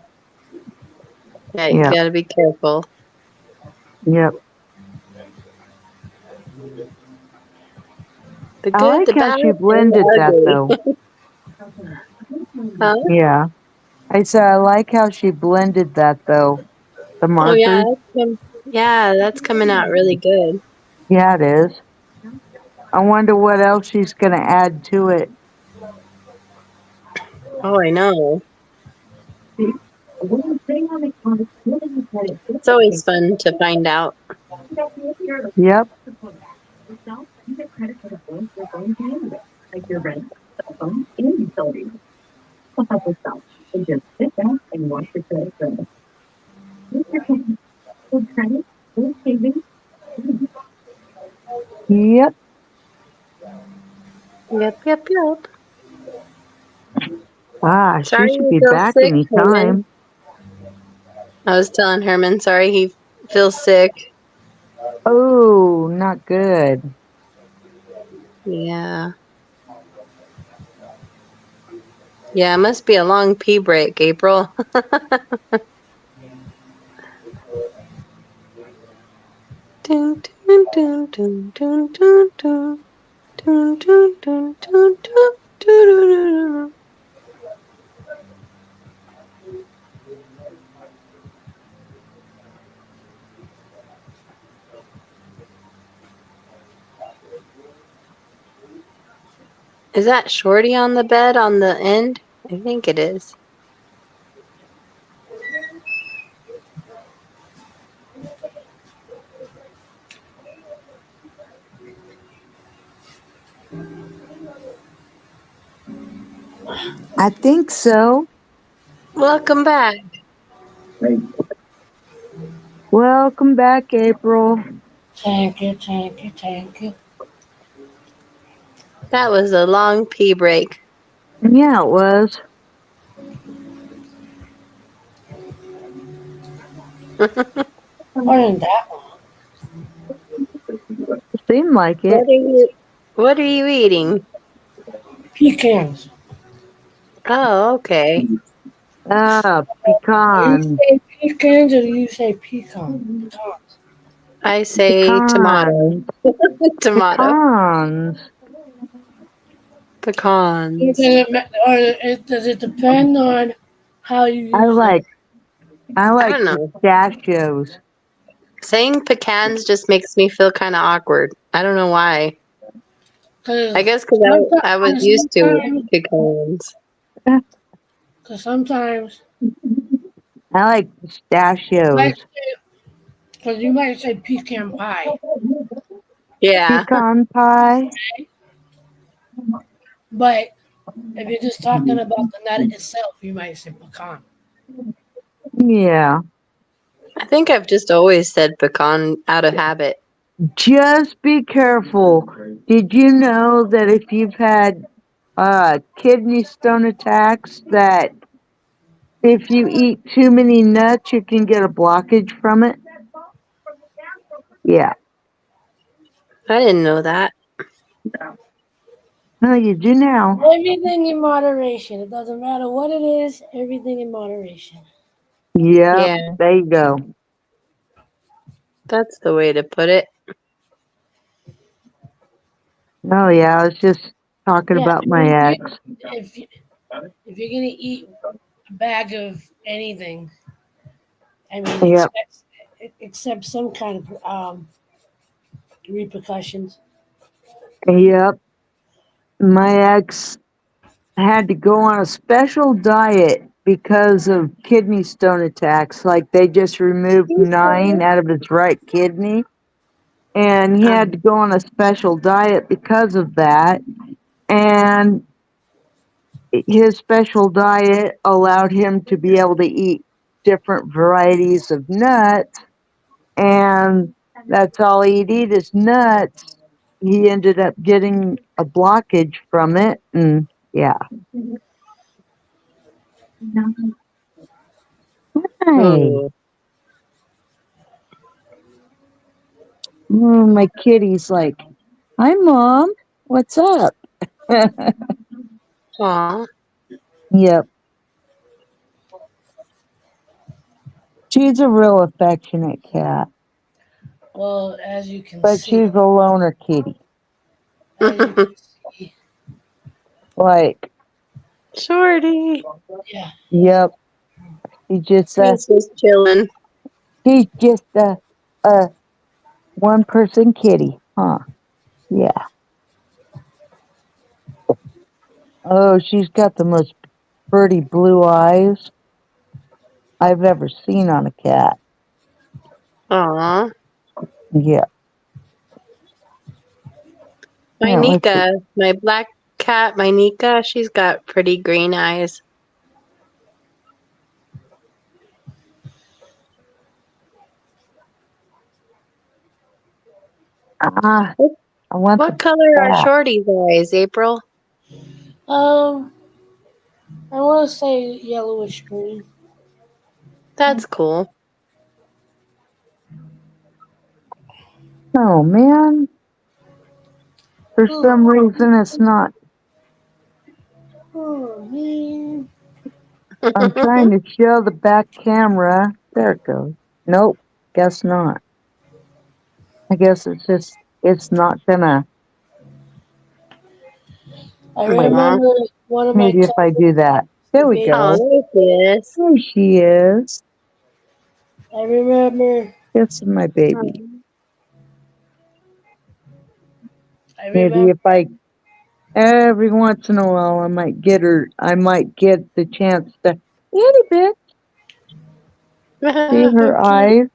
Yeah, you Yep. gotta be careful. Yep. The I good, like the how bad, she and blended that though. the ugly. Huh? Yeah. I said I like how she blended that though. The Oh yeah, markers. yeah, that's coming out really good. Yeah, it is. I wonder what else she's gonna add to it. Oh, I know. It's always fun to find out. Yep. Yep. Yep, yep, yep. Ah, she Sorry should you be feel back sick, Herman. anytime. I was telling Herman, sorry he feels sick. Oh, not good. Yeah. Yeah, it must be a long pee break, April. Dun, dun, dun, dun, dun, dun, dun. Dun, dun, dun, dun, dun, dun, dun, dun. Is that Shorty on the bed on the end? I think it is. I think so. Welcome back. Welcome back, April. Thank you, thank you, thank you. That was a long pee break. Yeah, it was. Wasn't that long. Seemed like it. What are you eating? Pecans. Oh, okay. Ah, Do you pecans. say pecans or do you say pecan? Pecans. I say tomato. Pecans. Tomato. Pecans. Pecans. Does it depend on how you I use them? I like don't know. pistachios. Saying pecans just makes me feel kind of awkward. I don't know why. I Because guess because I was used to pecans. sometimes, I like pistachios. because you might say pecan pie, Yeah. Pecan pie. but if you're just talking about the nut itself, you might say pecan. Yeah. I think I've just always said pecan out of habit. Just be careful. Did you know that if you've had kidney stone attacks, that if you eat too many nuts, you can get a blockage from it? Yeah. I didn't know that. No, you do now. Everything in moderation. It doesn't matter what it is, everything in moderation. Yep. Yeah, There you go. that's the way to put it. Oh, yeah. I was just talking Yeah, about my ex. if, you, if you're going to eat a bag of anything, I mean, Yep. expect some kind of repercussions. Yep. My ex had to go on a special diet because of kidney stone attacks. Like they just removed 9 out of his right kidney. And he had to go on a special diet because of that. And his special diet allowed him to be able to eat different varieties of nuts. And that's all he'd eat is nuts. He ended up getting a blockage from it. And yeah. Hey. Oh, My kitty's like, "Hi, Mom. What's up?" aw. Yep. She's a real affectionate cat, Well, as you can but see, she's a loner kitty. as you can see, Like, Shorty. yeah. yep. She's just He's just chilling. a one person kitty, huh? Yeah. Oh, she's got the most pretty blue eyes I've ever seen on a cat. Aw. Yeah. My Yeah. Let's see. Nika, my black cat, my Nika, she's got pretty green eyes. Ah, I want the What color are cat. Shorty's eyes, April? Um, I want to say yellowish green. That's cool. Oh man. For Oh, some reason, it's not. oh man. I'm trying to show the back camera. There it goes. Nope, guess not. I guess it's not gonna. I Aw. remember one of my Maybe if I do that. There we baby. Oh, go. there she is. There she is. I remember. This is my baby. I Maybe remember. if I, every once in a while, I might get her, I might get the chance to, itty bit, see her Cute. eyes.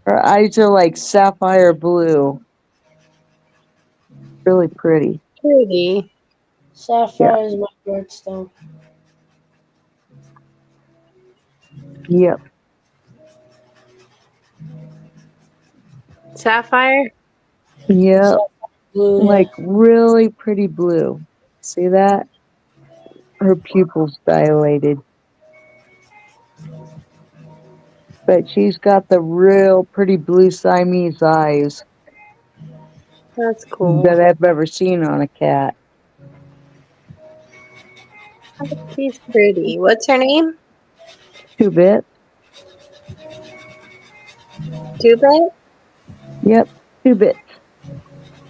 Her eyes are like sapphire blue. Really pretty. Pretty. Yeah. Sapphire is my birthstone. Yep. Sapphire? Yep. Sapphire blue. Like really pretty blue. See that? Her pupils dilated. but she's got the real pretty blue Siamese eyes That's cool. that I've ever seen on a cat. She's pretty. What's her name? 2-bit. Two-Bit? Yep, 2-bit.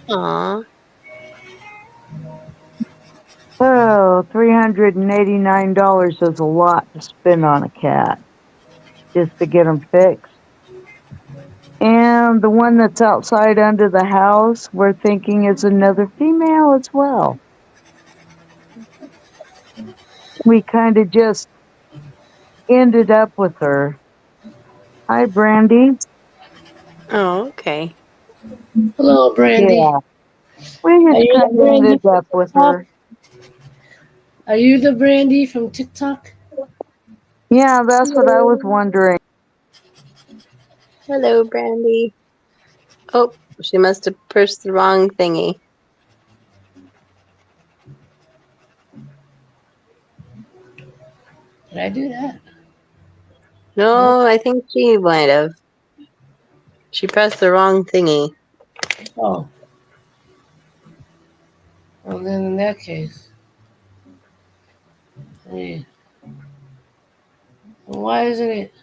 Aw. Oh, $389 is a lot to spend on a cat just to get them fixed. And the one that's outside under the house, we're thinking is another female as well. We kind of just ended up with her. Hi, Brandy. Oh, okay. Hello, Brandy. Yeah, we Are just you the kind of Brandy ended from up with TikTok? her. Are you the Brandy from TikTok? Yeah, that's what I was wondering. Hello, Brandy. Oh, she must have pushed the wrong thingy. Did I do that? No, I think she might have. She pressed the wrong thingy. Oh. Well, then in that case. Hey. Well, why isn't it?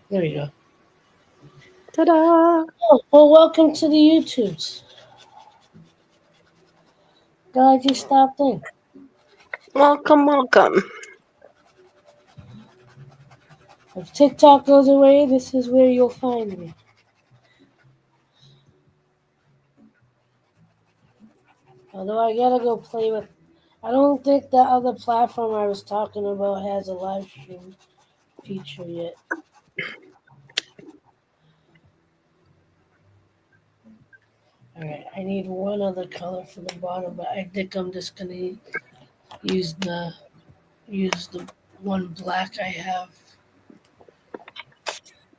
There we go. Ta-da! Oh, well, welcome to the YouTubes. Glad you stopped in. Welcome, welcome. If TikTok goes away, this is where you'll find me. Although I gotta go play with. I don't think that other platform I was talking about has a live stream feature yet. Alright, I need one other color for the bottom, but I think I'm just gonna use the one black I have.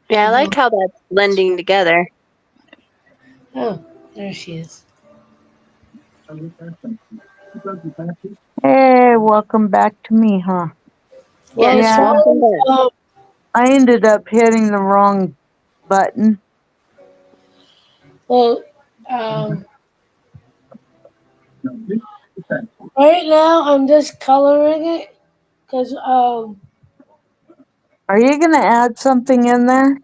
Yeah, I like how that's blending together. Oh, there she is. Hey, welcome back to me, huh? Well, Yes, as Yeah, far welcome back. as, I ended up hitting the wrong button. well, um, right now I'm just coloring it because Are you gonna add something in there?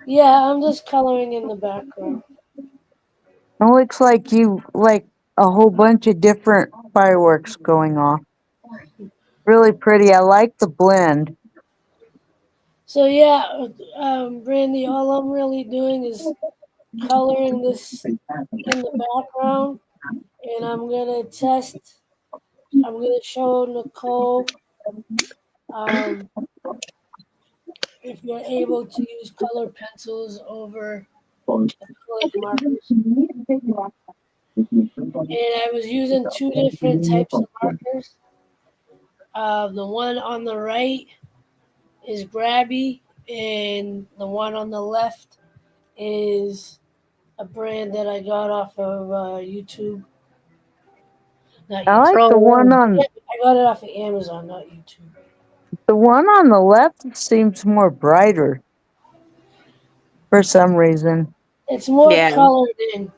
yeah, I'm just coloring in the background. It looks like you like a whole bunch of different fireworks going off. Really pretty. I like the blend. So yeah, Brandy, all I'm really doing is coloring this in the background, and I'm gonna test. I'm gonna show Nicole um, if you're able to use colored pencils over acrylic markers. And I was using two different types of markers. The one on the right is Grabby, and the one on the left is a brand that I got off of YouTube. Not I YouTube. like the one on I got it off of Amazon, not YouTube. the left seems more brighter for some reason. It's more Yeah. colored in.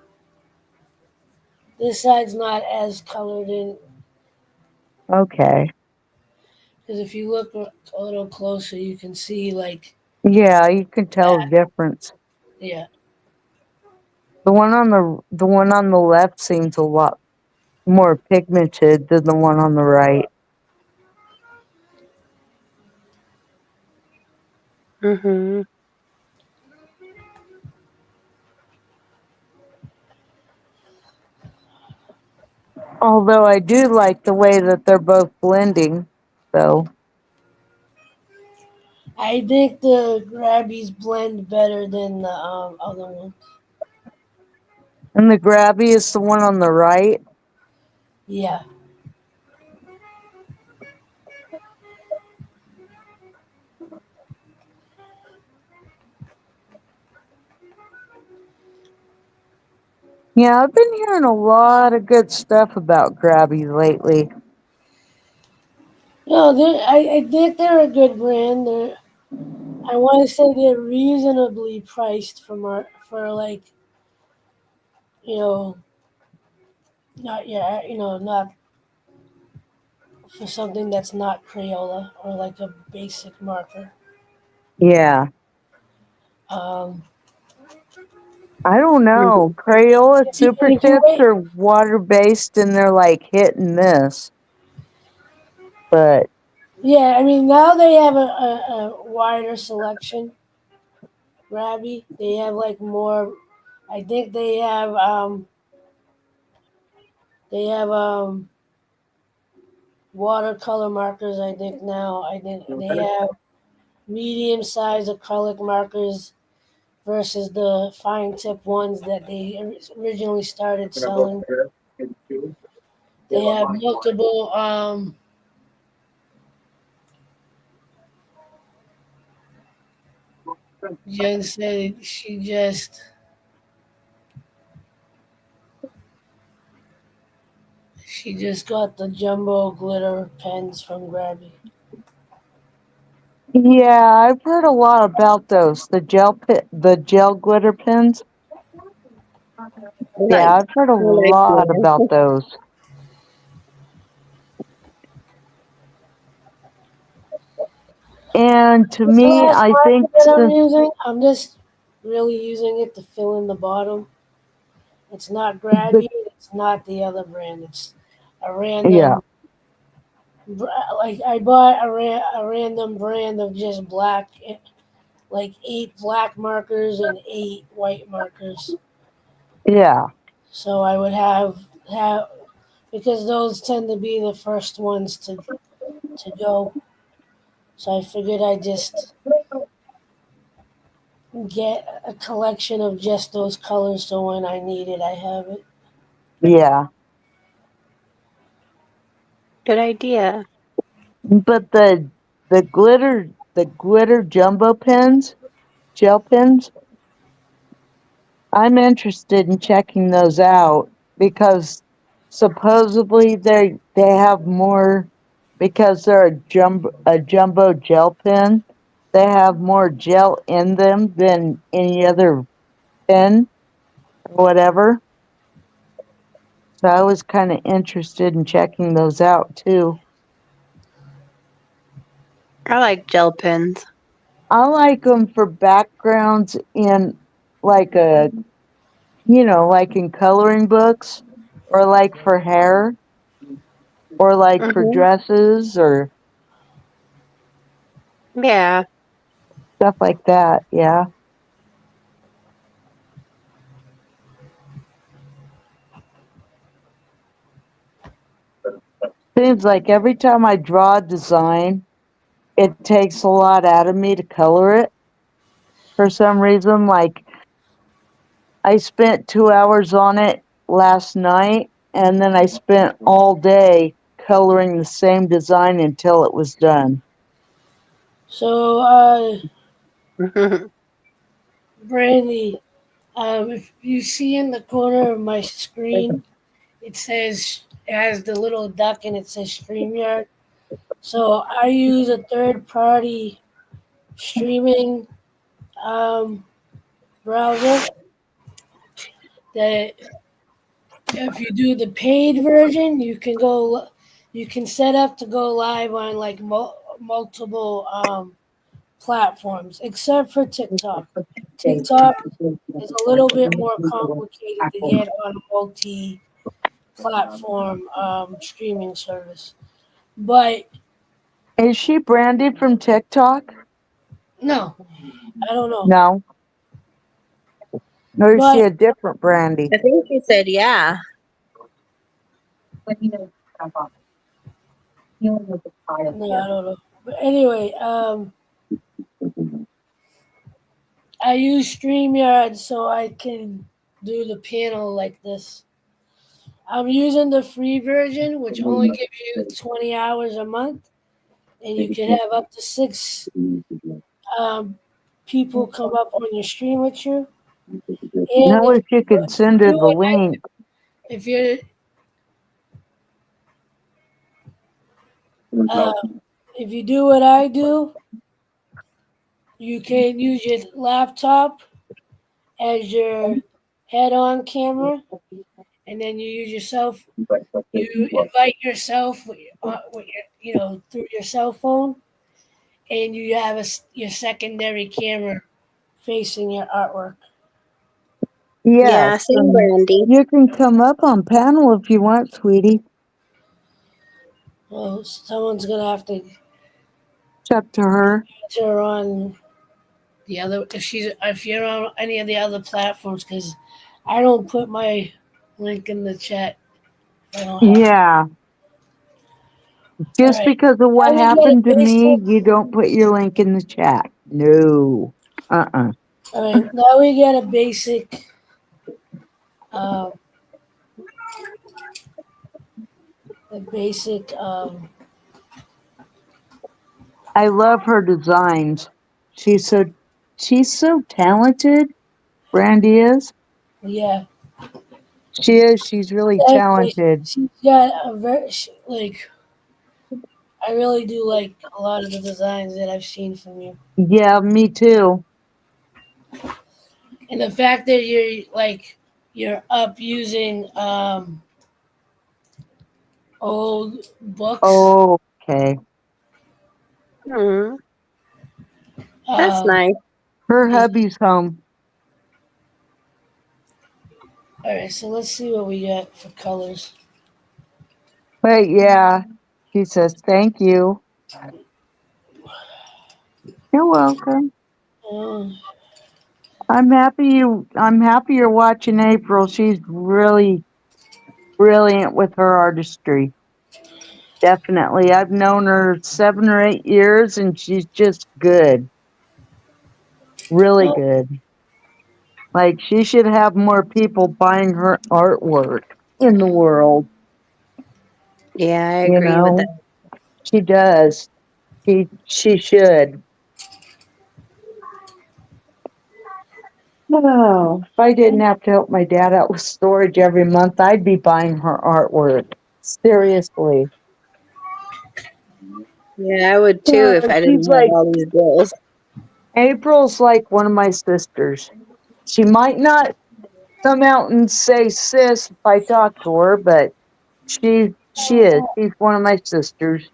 This side's not as colored in Okay. because if you look a little closer, you can see like Yeah, you can tell the that. difference. Yeah. The one on the left seems a lot more pigmented than the one on the right. Mm-hmm. Although I do like the way that they're both blending, though. I think the Grabbies blend better than the other one. And the Grabby is the one on the right. Yeah. Yeah, I've been hearing a lot of good stuff about Grabby lately. No, I think they're a good brand. I want to say they're reasonably priced for like you know not yeah not for something that's not Crayola or like a basic marker. Yeah. Um, I don't know. Crayola super if you tips wait, are water based and they're like hit and miss. But yeah, I mean now they have a wider selection. Rabby, they have like more. I think they have watercolor markers. I think now I think they have medium sized acrylic markers versus the fine tip ones that they originally started selling. They have multiple. Jen said she just got the jumbo glitter pens from Grabby. yeah, I've heard a lot about those. The gel glitter pens. Yeah, Nice. I've heard a I like lot about that. those. And to What's the me, last I think marker that I'm since using? I'm just really using it to fill in the bottom. It's not Grabby. the It's not the other brand. It's a yeah, random. Like I bought a random brand of just black, like 8 black markers and 8 white markers. yeah, So I would have because those tend to be the first ones to go. So I figured I'd just get a collection of just those colors so when I need it, I have it. yeah. Good idea. But the glitter jumbo pens, gel pens, I'm interested in checking those out because supposedly they have more because they're a jumbo gel pen. They have more gel in them than any other pen or whatever. So I was kind of interested in checking those out too. I like gel pens. I like them for backgrounds in like like in coloring books or like for hair or like for Hmm. dresses or Yeah. stuff like that. Yeah. Seems like every time I draw a design, it takes a lot out of me to color it for some reason. Like I spent 2 hours on it last night and then I spent all day coloring the same design until it was done. So, Mhm. Brandy, if you see in the corner of my screen, it has the little duck and it says StreamYard. So I use a third party streaming um, browser that if you do the paid version, you can set up to go live on like multiple platforms, except for TikTok. TikTok is a little bit more complicated to get on a multi-platform streaming service. But Is she Brandy from TikTok? no, I don't know. No. Or is she But a different Brandy? I think she said yeah. no, I don't know. But anyway, I use StreamYard so I can do the panel like this. I'm using the free version, which only gives you 20 hours a month, and you can have up to 6 people come up on your stream with you. I And wish you could if send her you the link. if you're Uh, if you do what I do, you can use your laptop as your head-on camera, and then you use yourself. You invite yourself with your, through your cell phone, and you have your secondary camera facing your artwork. Yeah, Yes, same Brandy. you can come up on panel if you want, sweetie. Well, someone's gonna have to It's up to her. get her on the other if you're on any of the other platforms, because I don't put my link in the chat. I don't have to. Yeah, All just right. because of what Now we get a happened to me, basic. you don't put your link in the chat. No. Uh-uh. All right. Now we get a basic. Uh, a basic. I love her designs. She's so she's so talented. Brandy is. Yeah. She is. She's really Actually, talented. she's got a very like. I really do like a lot of the designs that I've seen from you, Yeah, me too. and the fact that you're up using old books. Okay. Hmm, that's Um, nice. Her is hubby's home. All right. So let's see what we got for colors. But yeah, she says thank you. You're welcome. Uh, I'm happy you're watching April. She's really brilliant with her artistry. Definitely. I've known her 7 or 8 years and she's just good. Really oh, good. Like she should have more people buying her artwork in the world, Yeah, I you agree with that. know? She does. She should. Oh, if I didn't have to help my dad out with storage every month, I'd be buying her artwork. Seriously. Yeah, I would too if I She's didn't have like, all these bills. April's like one of my sisters. She might not come out and say sis if I talk to her, but she is. She's one of my sisters.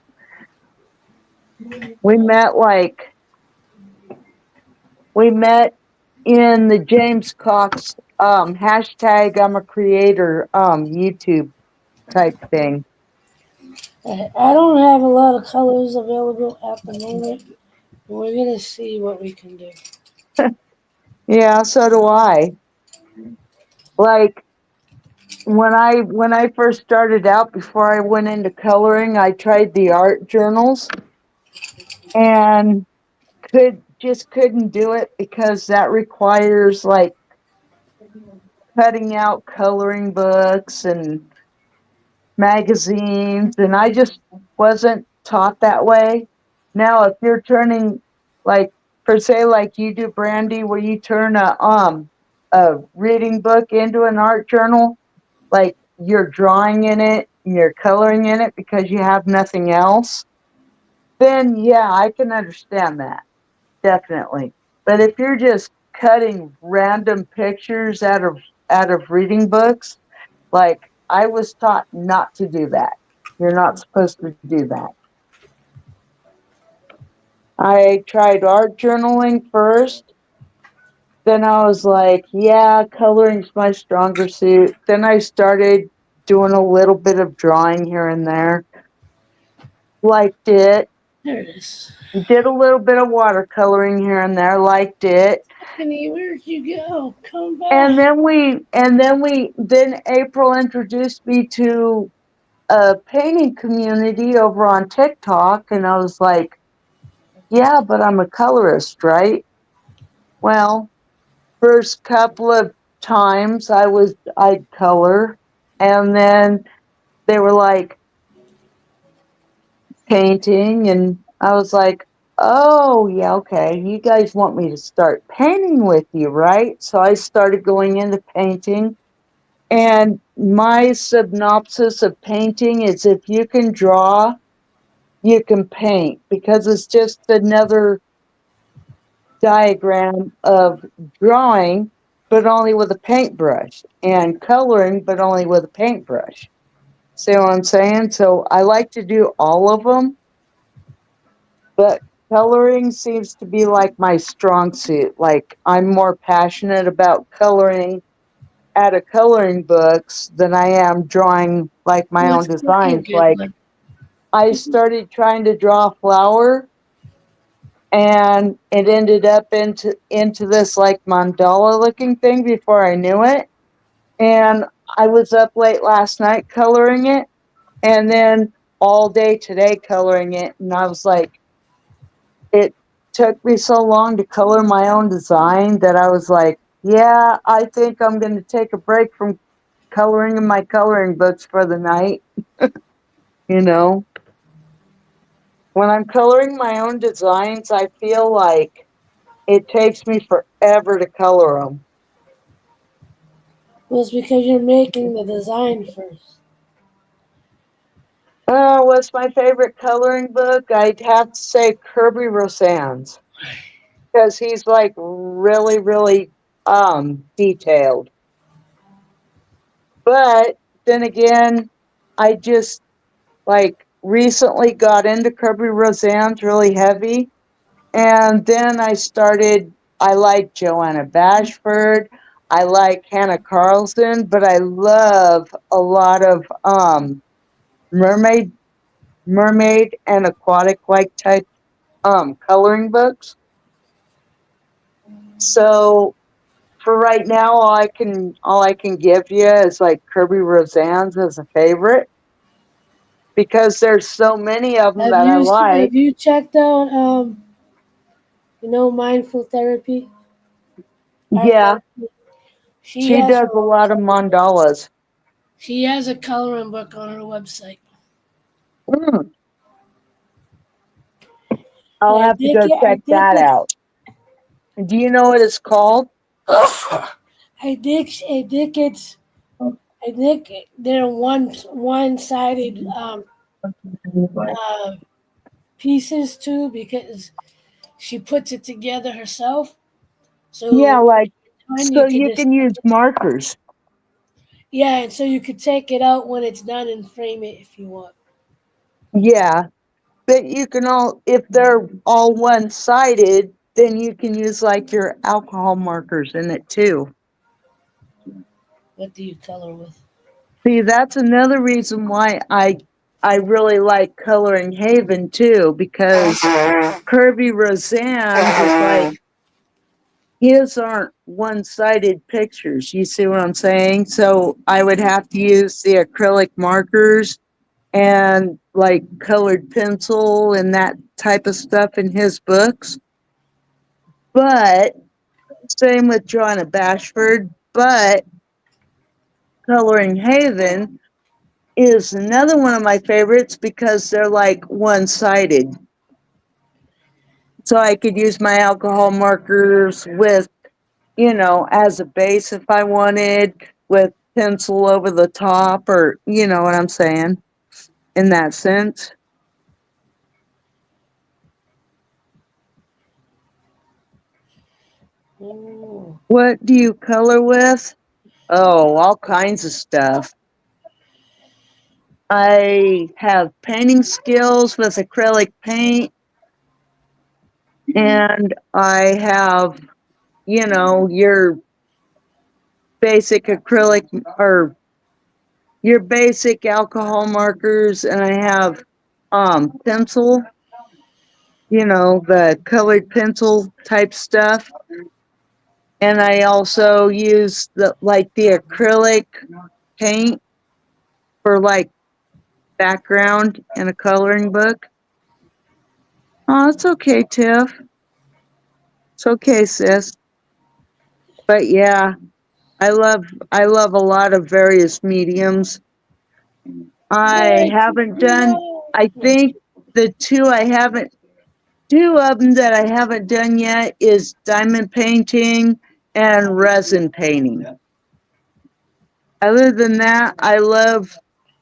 We met like we met in the James Cox hashtag I'm a creator YouTube type thing. I don't have a lot of colors available at the moment. We're gonna see what we can do. Yeah, so do I. Like when I first started out before I went into coloring, I tried the art journals and couldn't do it because that requires like cutting out coloring books and magazines, and I just wasn't taught that way. Now, if you're turning like per se like you do, Brandy, where you turn a reading book into an art journal, like you're drawing in it and you're coloring in it because you have nothing else, then yeah, I can understand that. Definitely. But if you're just cutting random pictures out of reading books, like I was taught not to do that. You're not supposed to do that. I tried art journaling first. Then I was like, yeah, coloring's my stronger suit. Then I started doing a little bit of drawing here and there. Liked it. There it is. Did a little bit of watercoloring here and there. Liked it. Honey, where'd you go? Come And back. then April introduced me to a painting community over on TikTok, and I was like, yeah, but I'm a colorist, right? Well, first couple of times I'd color, and then they were like painting, and I was like, oh yeah, okay, you guys want me to start painting with you, right? So I started going into painting. And my synopsis of painting is if you can draw you can paint, because it's just another diagram of drawing, but only with a paintbrush, and coloring, but only with a paintbrush. See what I'm saying? So I like to do all of them, but coloring seems to be like my strong suit. Like, I'm more passionate about coloring out of coloring books than I am drawing like my own What's cooking designs. good? Like, I started trying to draw a flower, and it ended up into this like mandala looking thing before I knew it. And I was up late last night coloring it, and then all day today coloring it, and I was like, it took me so long to color my own design that I was like, yeah, I think I'm going to take a break from coloring in my coloring books for the night. You know, when I'm coloring my own designs, I feel like it takes me forever to color them. Well, it's because you're making the design first. What's my favorite coloring book? I'd have to say Kirby Rosan's, because he's like really, really detailed. But then again, I just like recently got into Kirby Rosan's really heavy, and then I like Joanna Bashford, I like Hannah Carlson, but I love a lot of mermaid and aquatic like type coloring books. So for right now, all I can give you is like Kirby Rosan's as a favorite, because there's so many of them that I like. Have you checked out mindful therapy? Art Yeah, therapy? She she has her does a own lot of mandalas. she has a coloring book on her website. Mm, And I'll have to go I check think that it's out. Do you know what it's called? I think they're one sided uh, pieces too, because she puts it together herself. Yeah, So like, when so you could you just can use markers. yeah, and so you could take it out when it's done and frame it if you want. Yeah, but you can if they're all one-sided, then you can use like your alcohol markers in it too. What do you color with? See, that's another reason why I really like Coloring Haven too, because Kirby Roseanne is like, his aren't one-sided pictures. You see what I'm saying? So I would have to use the acrylic markers and like colored pencil and that type of stuff in his books. But same with Joanna Bashford, but Coloring Haven is another one of my favorites because they're like one-sided. So I could use my alcohol markers with, as a base if I wanted, with pencil over the top, or you know what I'm saying, in that sense. Ooh. What do you color with? Oh, all kinds of stuff. I have painting skills with acrylic paint, and I have, your basic acrylic or your basic alcohol markers, and I have pencil, the colored pencil type stuff. And I also use the acrylic paint for like background in a coloring book. Oh, it's okay, Tiff. It's okay, sis. But yeah, I love a lot of various mediums. I haven't done, I think the two of them that I haven't done yet is diamond painting and resin painting. Other than that, I love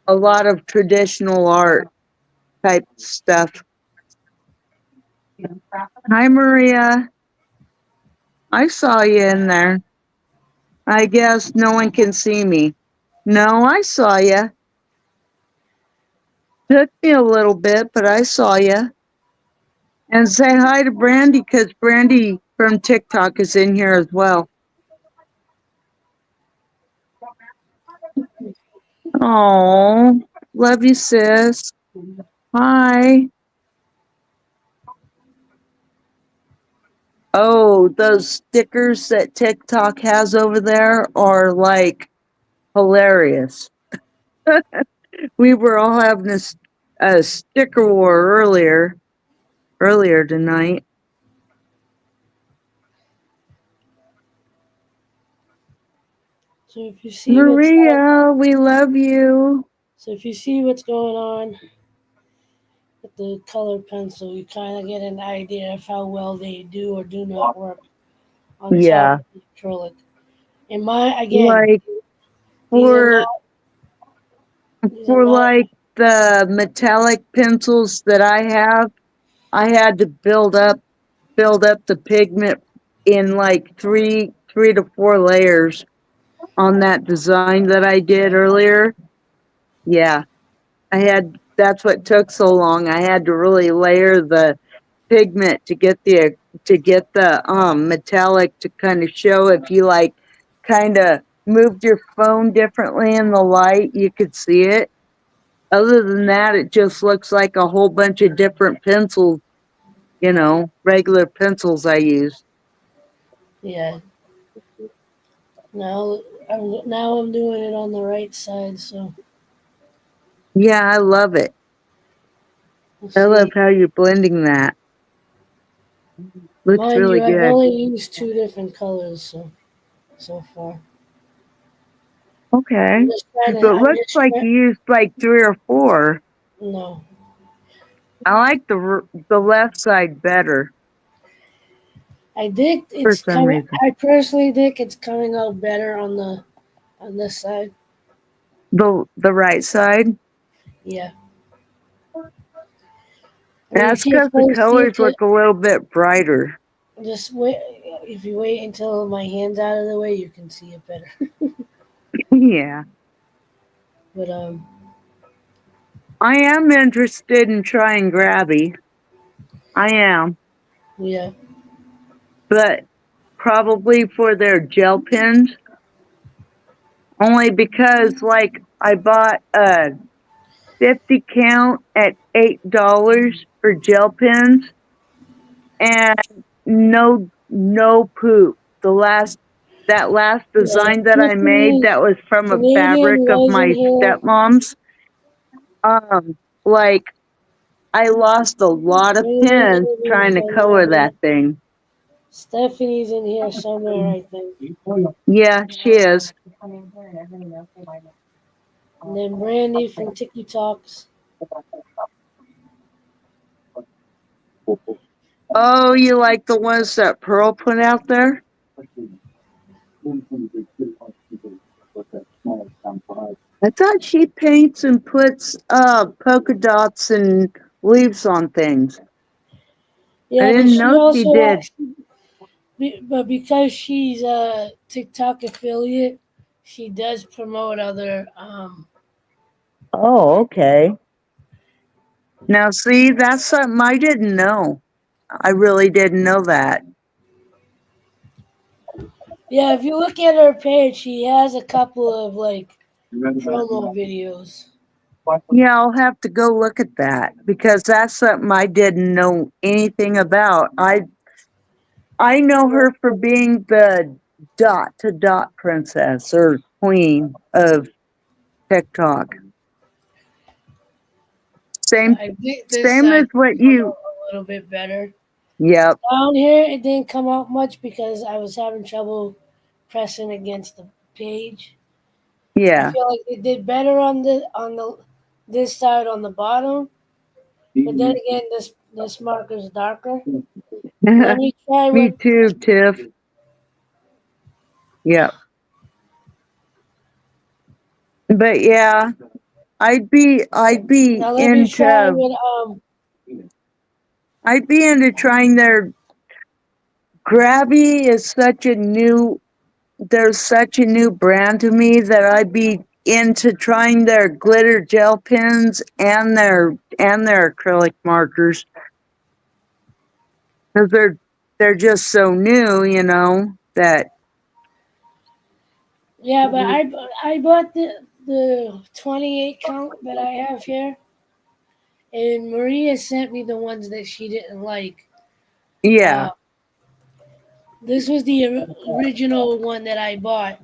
a lot of traditional art. type stuff. Hi, Maria. I saw you in there. I guess no one can see me. No, I saw you. Took me a little bit, but I saw you. And say hi to Brandy, because Brandy from TikTok is in here as well. Oh, love you, sis. Hi. Oh, those stickers that TikTok has over there are like hilarious. We were all having a sticker war earlier tonight. So if you see what's Maria, we love you. so if you see what's going on with the colored pencil, you kind of get an idea of how well they do or do not work on top Yeah, of the acrylic. And my again, like these are not for these are for not like the metallic pencils that I had to build up the pigment in like three to four layers on that design that I did earlier. Yeah, that's what took so long. I had to really layer the pigment to get the metallic to kind of show. If you like kind of moved your phone differently in the light, you could see it. Other than that, it just looks like a whole bunch of different pencils, regular pencils I use. yeah. Now I'm doing it on the right side, so Yeah, I love it. we'll I love see. how you're blending that. Looks Mind really you, I've good. only used two different colors so far. Okay. So it I'm looks just like trying you used like three or four. no. I like the left side better I think for it's some coming. reason. I personally think it's coming out better on this side. The right side. Yeah, I mean you That's can't because the fully see it. colors look a little bit brighter. Just wait. If you wait until my hand's out of the way, you can see it better. Yeah. But I am interested in trying Grabby. I am. yeah, But probably for their gel pens. Only because like I bought a 50 count at $8 for gel pens and no poop. That last yeah. design that I made Tiffany that was from a Canadian fabric of was in my here. stepmom's. Like I lost a lot of Canadian pens came in trying to from color that thing. Stephanie's in here somewhere, I think. Yeah, she is. And then Brandy from Tiki Talks. Oh, you like the ones that Pearl put out there? I thought she paints and puts polka dots and leaves on things. I Yeah, but didn't she know she also did. but because she's a TikTok affiliate, she does promote other Oh, okay. Now see, that's something I didn't know. I really didn't know that. yeah, if you look at her page, she has a couple of like promo videos. Yeah, I'll have to go look at that because that's something I didn't know anything about. I know her for being the dot to dot princess or queen of TikTok. Yeah, Same I think this same as side what come you. out a little bit better. Yep. Down here, it didn't come out much because I was having trouble pressing against the page. I Yeah. feel like it did better on the this side on the bottom, but then again, this marker's darker. Let me try Me what. too, Tiff. Yep. But yeah, I'd be Now let me try with I'd be into trying their Grabby is such a new there's such a new brand to me that I'd be into trying their glitter gel pens and their acrylic markers. Because they're just so new, you know, that yeah, but I bought the 28 count that I have here, and Maria sent me the ones that she didn't like. yeah, This was the original one that I bought,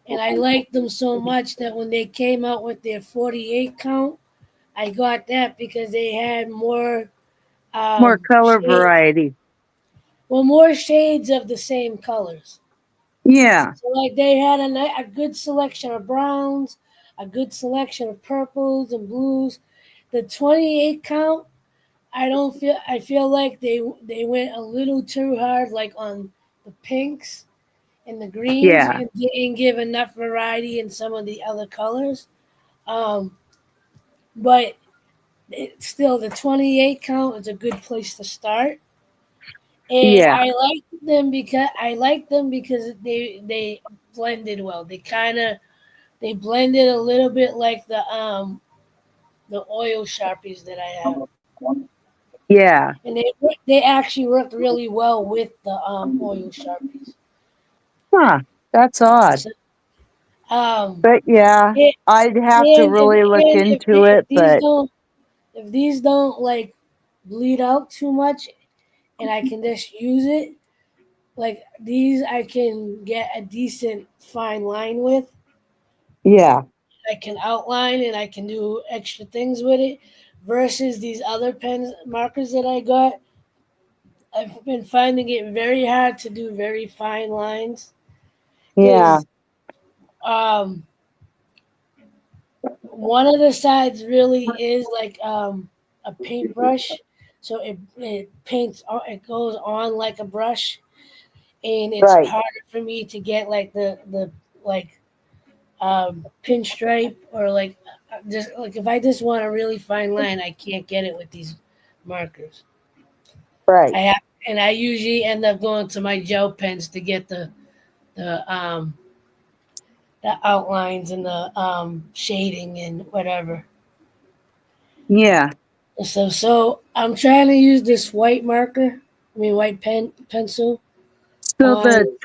and I liked them so much that when they came out with their 48 count, I got that because they had more more color shade, variety. well, more shades of the same colors. Yeah, So like they had a good selection of browns, a good selection of purples and blues. The 28 count, I feel like they went a little too hard like on the pinks and the greens yeah, and didn't give enough variety in some of the other colors. Um, but still, the 28 count is a good place to start. And yeah, I like them because they blended well. They blended a little bit like the oil sharpies that I have, yeah. and they actually worked really well with the oil sharpies. Huh, that's odd. So, um, But yeah, and, I'd have to and really look into it, but if these don't like bleed out too much, and I can just use it like these, I can get a decent fine line with. yeah, I can outline and I can do extra things with it. Versus these other pens markers that I got, I've been finding it very hard to do very fine lines yeah, because um, one of the sides really is like a paintbrush, so it paints it goes on like a brush, and it's right. harder for me to get like the like pinstripe or like just like if I just want a really fine line, I can't get it with these markers. Right. I have, and I usually end up going to my gel pens to get the the outlines and the shading and whatever. Yeah. So I'm trying to use this white marker, I mean white pencil So on. the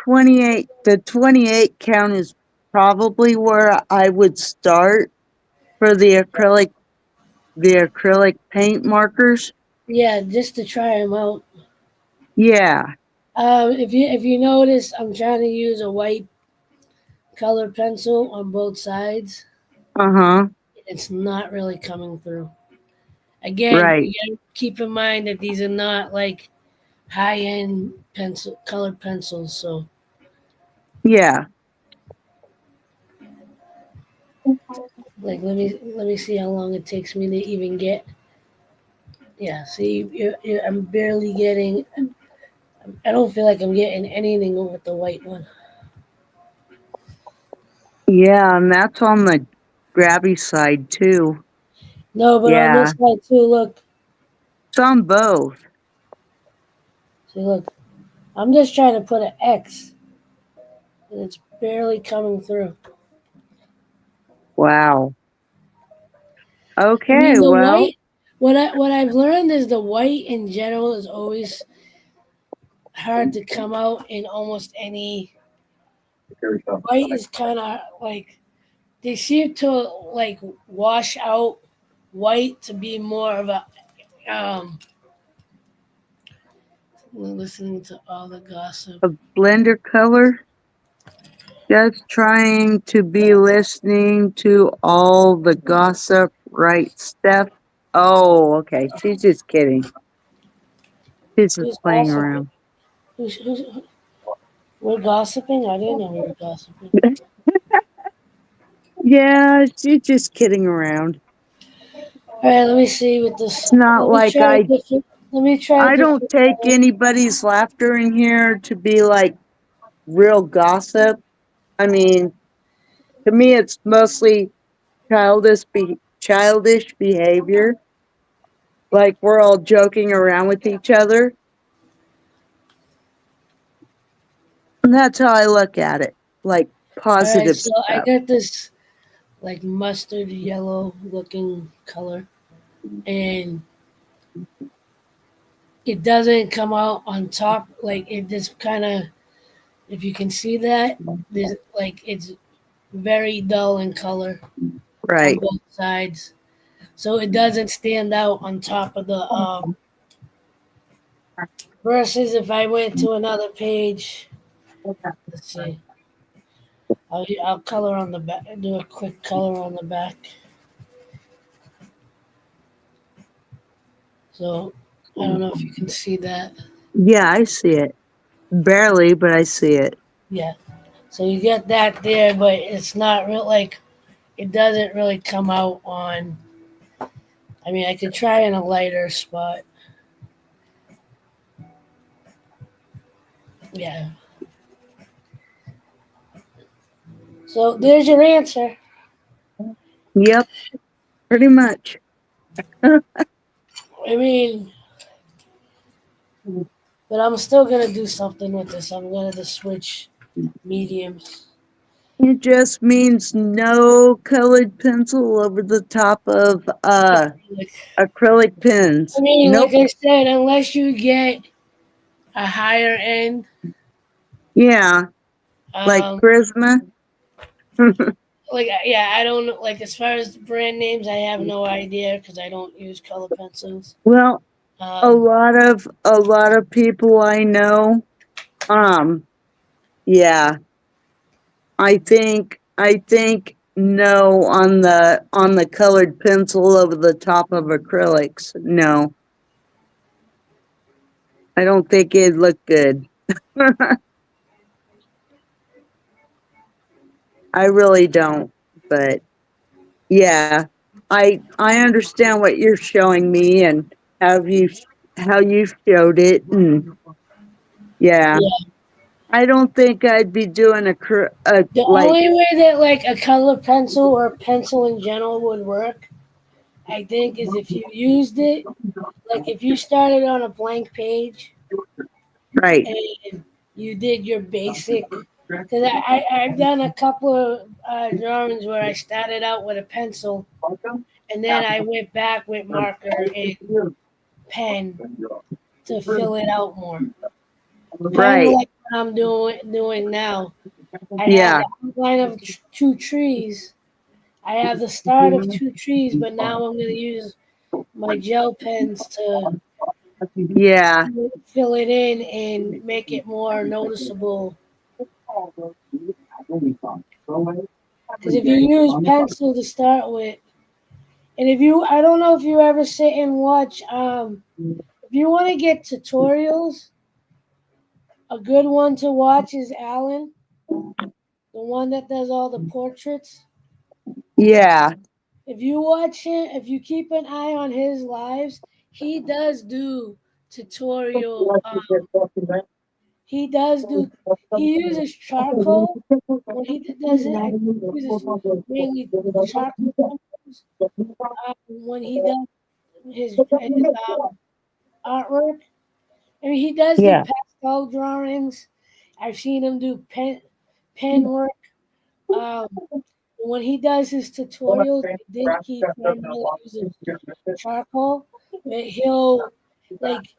28 count is probably where I would start for the acrylic paint markers. Yeah, just to try them out. Yeah. If you notice, I'm trying to use a white color pencil on both sides. Uh-huh. It's not really coming through. Again, Right. you gotta keep in mind that these are not like high end colored pencils. So Yeah. like let me see how long it takes me to even get. Yeah, see, I'm barely getting. I don't feel like I'm getting anything with the white one. Yeah, and that's on the grabby side too. No, but on Yeah. this side too. Look, It's on both. see, look. I'm just trying to put an X, and it's barely coming through. Wow. I Okay, mean, the well, white. What I've learned is the white in general is always hard to come out in almost any. White is kind of like they seem to like wash out white to be more of a listening to all the gossip. a blender color. Just trying to be listening to all the gossip, right, Steph? Oh, okay. She's just kidding. She's just Who's playing gossiping? around. Who's we're gossiping? I didn't know we were gossiping. Yeah, she's just kidding around. All right, let me see with this. It's not like Let me try a I don't different take color. anybody's laughter in here to be like real gossip. I mean, to me, it's mostly childish childish behavior. Like we're all joking around with each other. And that's how I look at it. Like All right, positive so I stuff. got this like mustard yellow looking color, and it doesn't come out on top. Like it just kind of, if you can see that, this like it's very dull in color on Right. both sides, so it doesn't stand out on top of the. Versus if I went to another page, let's see. I'll color on the back. Do a quick color on the back. So I don't know if you can see that. Yeah, I see it. Barely, but I see it. Yeah. So you get that there, but it's not real. Like it doesn't really come out on. I mean, I could try in a lighter spot. Yeah. So there's your answer. Yep, pretty much. I mean, but I'm still gonna do something with this. I'm gonna just switch mediums. It just means no colored pencil over the top of Like, acrylic pens. I mean, like Nope. I said, unless you get a higher end, Yeah, like um, Prisma. like yeah, I don't know. Like as far as brand names, I have no idea because I don't use color pencils. Well, Um, a lot of people I know, um, yeah, I think no on the colored pencil over the top of acrylics. No, I don't think it'd look good. I really don't. But yeah, I understand what you're showing me and how you showed it, and yeah, yeah, I don't think I'd be doing a the like only way that like a color pencil or pencil in general would work, I think, is if you used it. Like if you started on a blank page right, and you did your basic. Because I've done a couple of drawings where I started out with a pencil and then I went back with marker and pen to fill it out more. Kind of right, like what I'm doing now. I have yeah, the outline of two trees. I have the start of two trees, but now I'm going to use my gel pens to yeah, fill it in and make it more noticeable. Because if you use pencil to start with, and if you, I don't know if you ever sit and watch, if you want to get tutorials, a good one to watch is Alan, the one that does all the portraits. yeah, If you watch him, if you keep an eye on his lives, he does do tutorial. He does do. He uses charcoal when he does it. I think he uses mainly charcoal when he does his artwork. I mean, he does do yeah, pastel drawings. I've seen him do pen work. Um, when he does his tutorials, I think he primarily uses charcoal. But like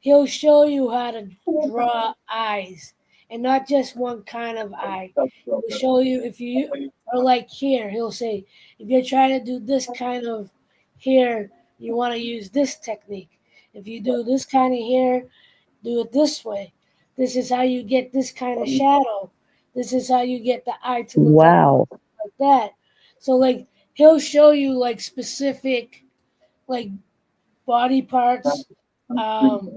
he'll show you how to draw eyes, and not just one kind of eye. He'll show you if you or like here. He'll say if you're trying to do this kind of hair, you want to use this technique. If you do this kind of hair, do it this way. This is how you get this kind of shadow. This is how you get the eye to look wow, like that. So like he'll show you like specific like body parts, um,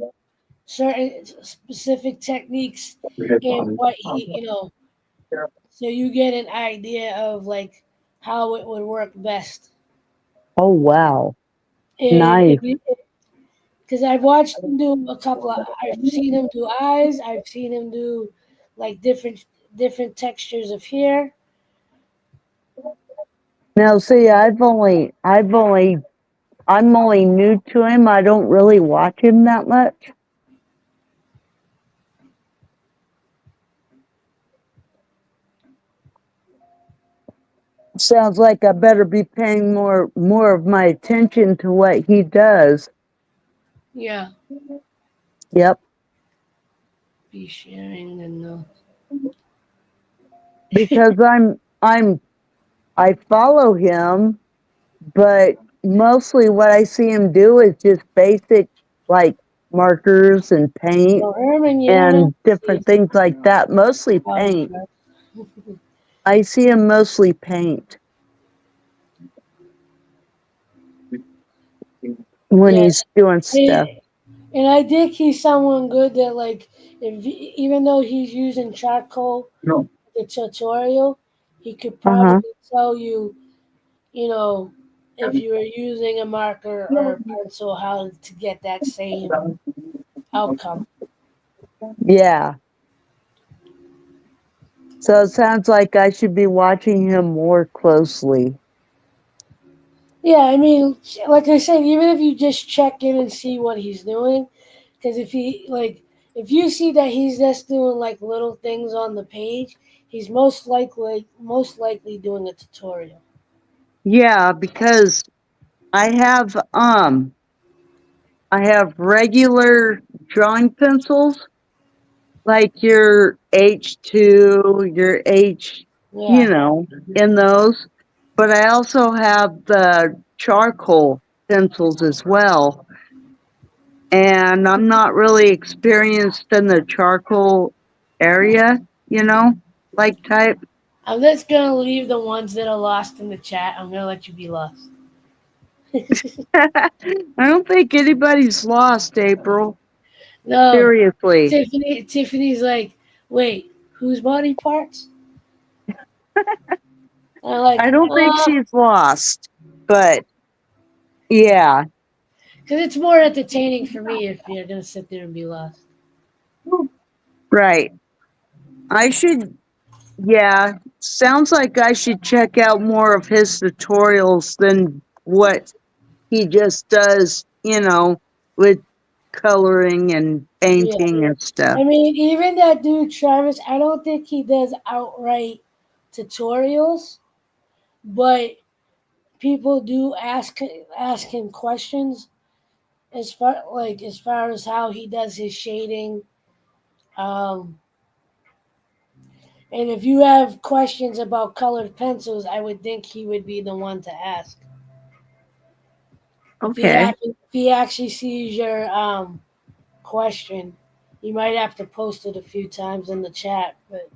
certain specific techniques, and what he. So you get an idea of like how it would work best. oh wow, And nice, if you, because I've watched him do a couple of, I've seen him do eyes, I've seen him do like different textures of hair. Now, see, I'm only new to him. I don't really watch him that much. Sounds like I better be paying more of my attention to what he does. Yeah, Yep. be sharing and Because I follow him, but mostly what I see him do is just basic like markers and paint well, Herman, you don't have and to see different things like that. Mostly about paint. it. I see him mostly paint when Yeah, he's doing stuff. and I think he's someone good that like even though he's using charcoal No. the tutorial, he could Uh-huh. probably tell you, you know, if you were using a marker or a pencil, how to get that same outcome. Yeah. So it sounds like I should be watching him more closely. Yeah, I mean, like I said, even if you just check in and see what he's doing, because if you see that he's just doing like little things on the page, he's most likely doing a tutorial. Yeah, because I have um I have regular drawing pencils like your H2, your H, Yeah, in those. But I also have the charcoal pencils as well. And I'm not really experienced in the charcoal area, like type. I'm just gonna leave the ones that are lost in the chat. I'm gonna let you be lost. I don't think anybody's lost, April. No, Seriously. Tiffany's like, wait, whose body parts? And I'm like, I don't think she's lost. But yeah. because it's more entertaining for me if you're gonna sit there and be lost. Right. I should, yeah, sounds like I should check out more of his tutorials than what he just does, with coloring and Yeah, painting and stuff. I mean, even that dude Travis, I don't think he does outright tutorials, but people do ask him questions as far as how he does his shading. Um, and if you have questions about colored pencils, I would think he would be the one to ask. Okay. If he actually sees your question, you might have to post it a few times in the chat. But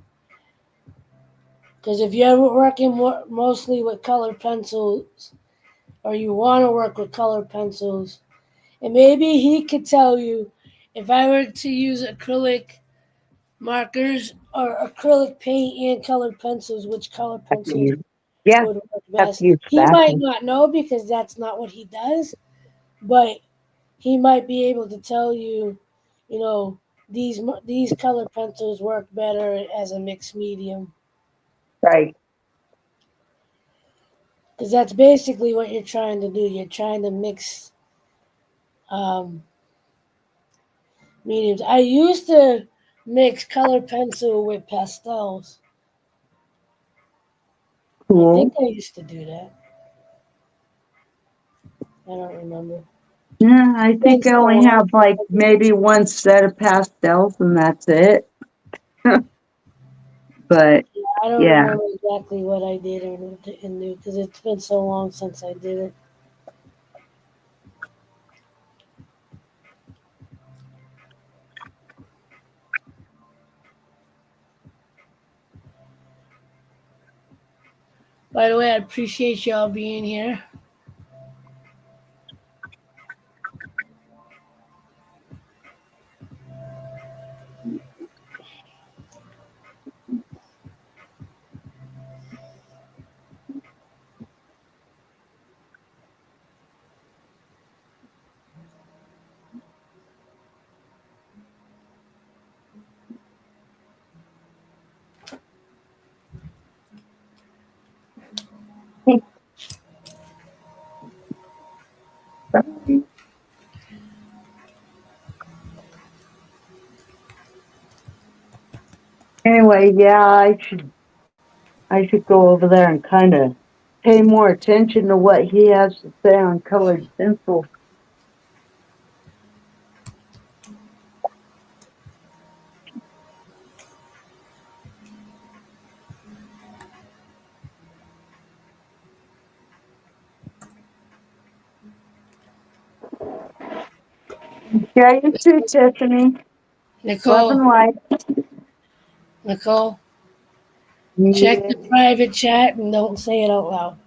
because if you're working mostly with colored pencils, or you want to work with colored pencils, and maybe he could tell you if I were to use acrylic markers or acrylic paint and colored pencils, which colored Have to pencils use, yeah, would work have best. to use the He might bathroom. not know because that's not what he does, but he might be able to tell you, you know, these colored pencils work better as a mixed medium Right. because that's basically what you're trying to do. You're trying to mix um, mediums. I used to mix colored pencil with pastels. I Cool. think I used to do that. I don't remember. Yeah, I Been think I so only long have since like I did it. maybe one set of pastels and that's it. But I don't yeah. remember exactly what I did or didn't do because it's been so long since I did it. By the way, I appreciate y'all being here. Anyway, yeah, I should go over there and kind of pay more attention to what he has to say on colored pencils. Yeah, you too, Tiffany. Love Nicole, and light. Nicole, check Yeah. the private chat and don't say it out loud.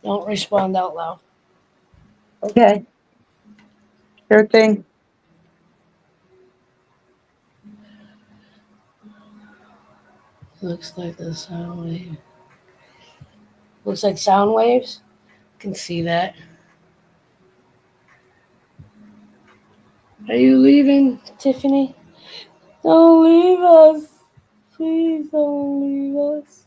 Don't respond out loud. Okay, sure thing. Looks like the sound wave. Looks like sound waves. Can see that. Are you leaving, Tiffany? Don't leave us. Please don't leave us.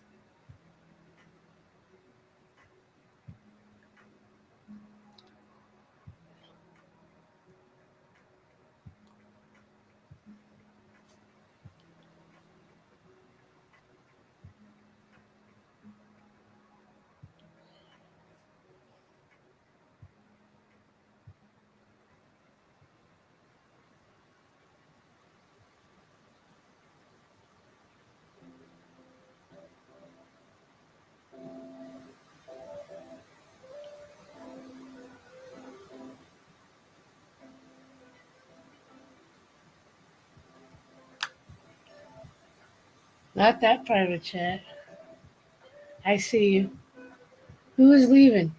Not that private chat. I see you. Who is leaving?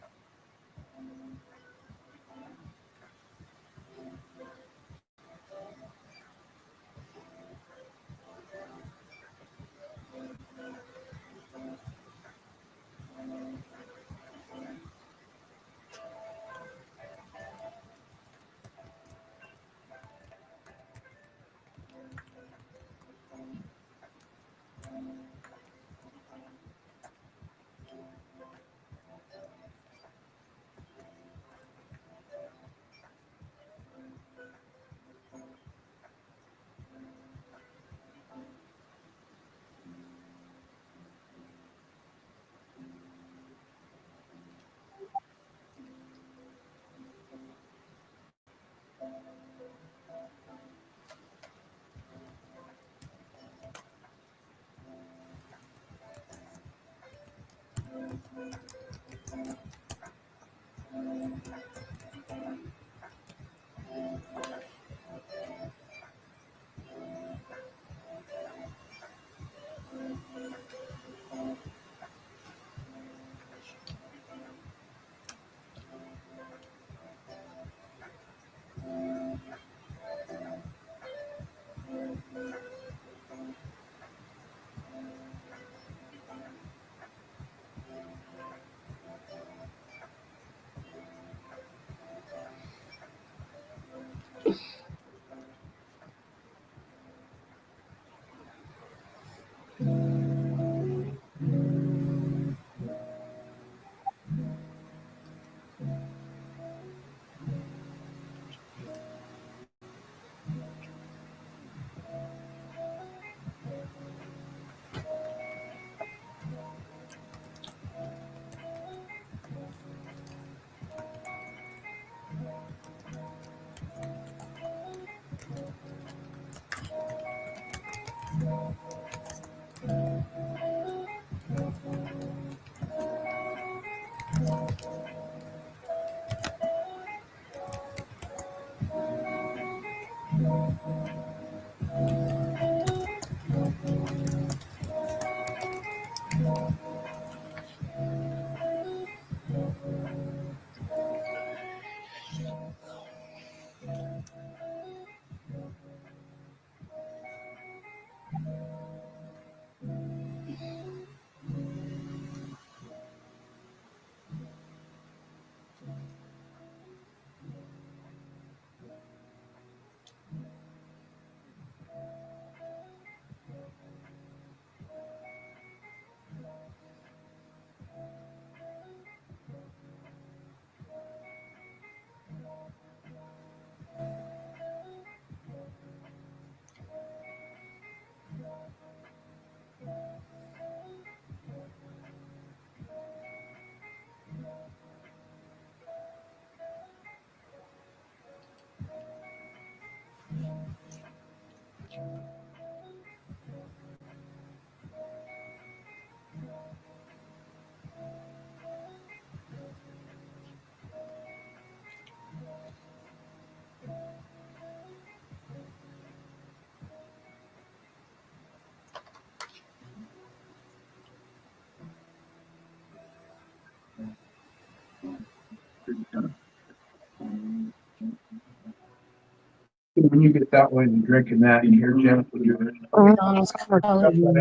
when you get that way and drinking that, you hear Jennifer doing McDonald's it. color. You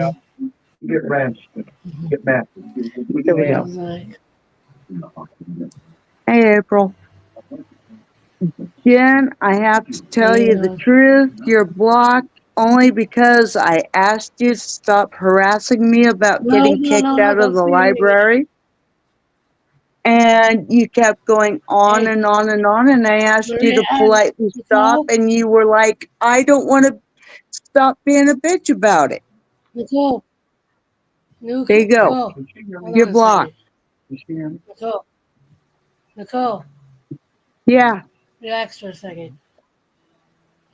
get mad. You get mad. There we go. It's like, Hey, April. Jen, I have to tell you the truth. You're blocked only because I asked you to stop harassing me about getting kicked out of don't the say anything. library. And you kept going on Hey, and on and on. And I asked you Maria, to politely stop. Nicole, And you were like, I don't want to stop being a bitch about it. Nicole, There you go. Nicole, hold You're on a blocked. second. Nicole, Yeah. relax for a second.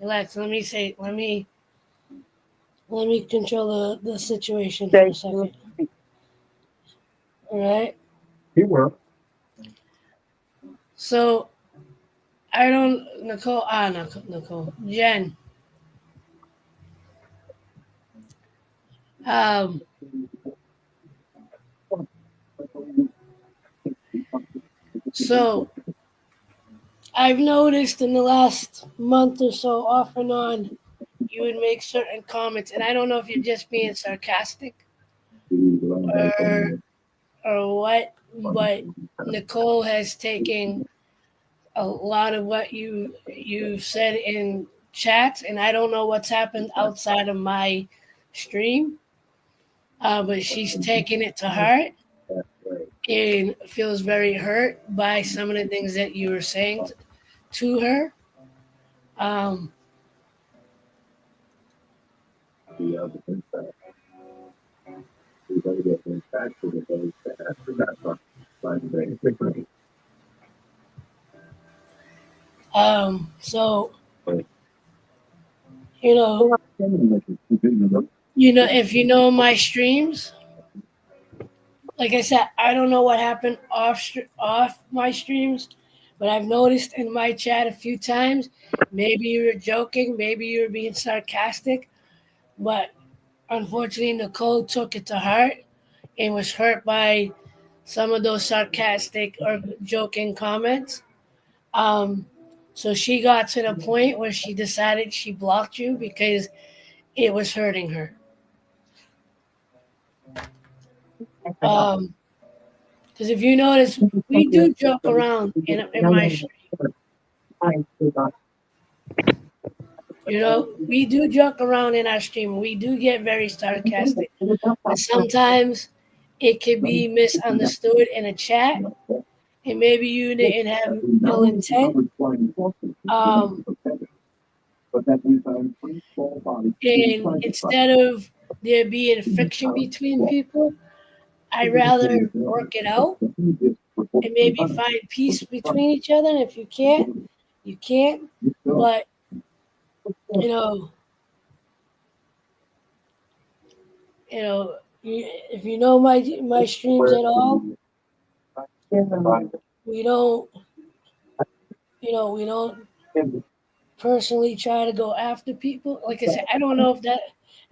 Relax. Let me control the situation for a second. All right. He will. So I don't, Jen. Um, so I've noticed in the last month or so, off and on, you would make certain comments, and I don't know if you're just being sarcastic or what, but Nicole has taken a lot of what you've said in chats, and I don't know what's happened outside of my stream, but she's taken it to heart and feels very hurt by some of the things that you were saying to her. Um, so you know, if you know my streams, like I said, I don't know what happened off my streams, but I've noticed in my chat a few times. Maybe you were joking, maybe you were being sarcastic, but unfortunately, Nicole took it to heart and was hurt by some of those sarcastic or joking comments. Um, so she got to the point where she decided she blocked you because it was hurting her. Because if you notice, we do joke around in my stream. We do joke around in our stream. We do get very sarcastic, but sometimes it can be misunderstood in a chat, and maybe you didn't have ill intent. And instead of there being friction between people, I'd rather work it out and maybe find peace between each other. And if you can't, you can't. But you know, if you know my streams at all, we don't, we don't personally try to go after people. Like I said, I don't know if that.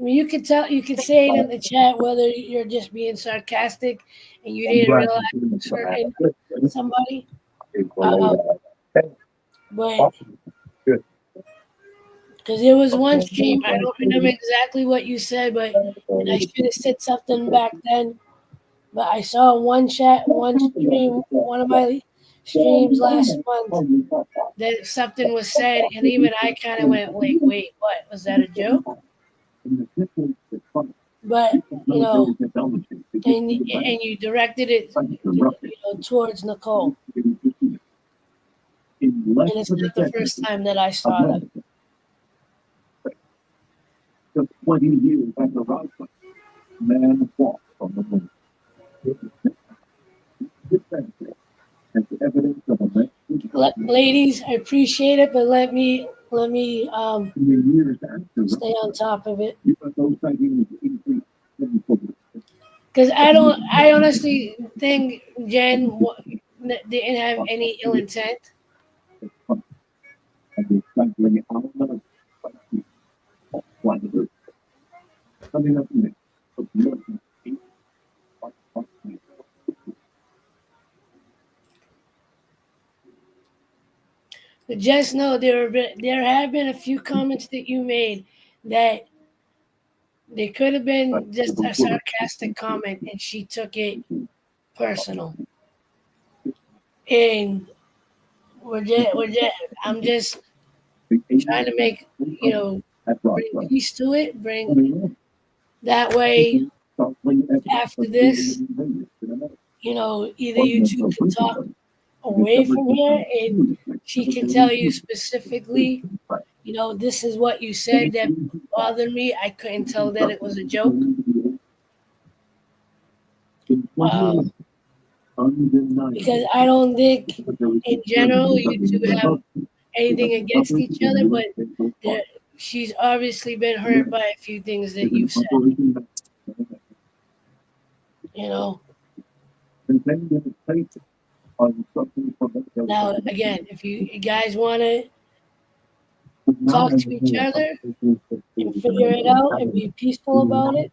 I mean, you could say it in the chat whether you're just being sarcastic and you didn't realize it's hurting somebody. But because there was one stream, I don't remember exactly what you said, and I should have said something back then. But I saw one stream, one of my streams last month that something was said, and even I kind of went, wait, what was that a joke? But and you directed it, towards Nicole, and it's not the first time that I saw that. Ladies, I appreciate it, but let me stay on top of it. Because I honestly think Jen didn't have any ill intent. But just know there have been a few comments that you made that they could have been just a sarcastic comment, and she took it personal. And I'm just trying to make, bring peace to it. Bring that way. After this, either you two can talk away from here, and she can tell you specifically, this is what you said that bothered me. I couldn't tell that it was a joke. Because I don't think, in general, you two have anything against each other, but she's obviously been hurt by a few things that you've said. Now, again, if you guys want to talk to each other and figure it out and be peaceful about it,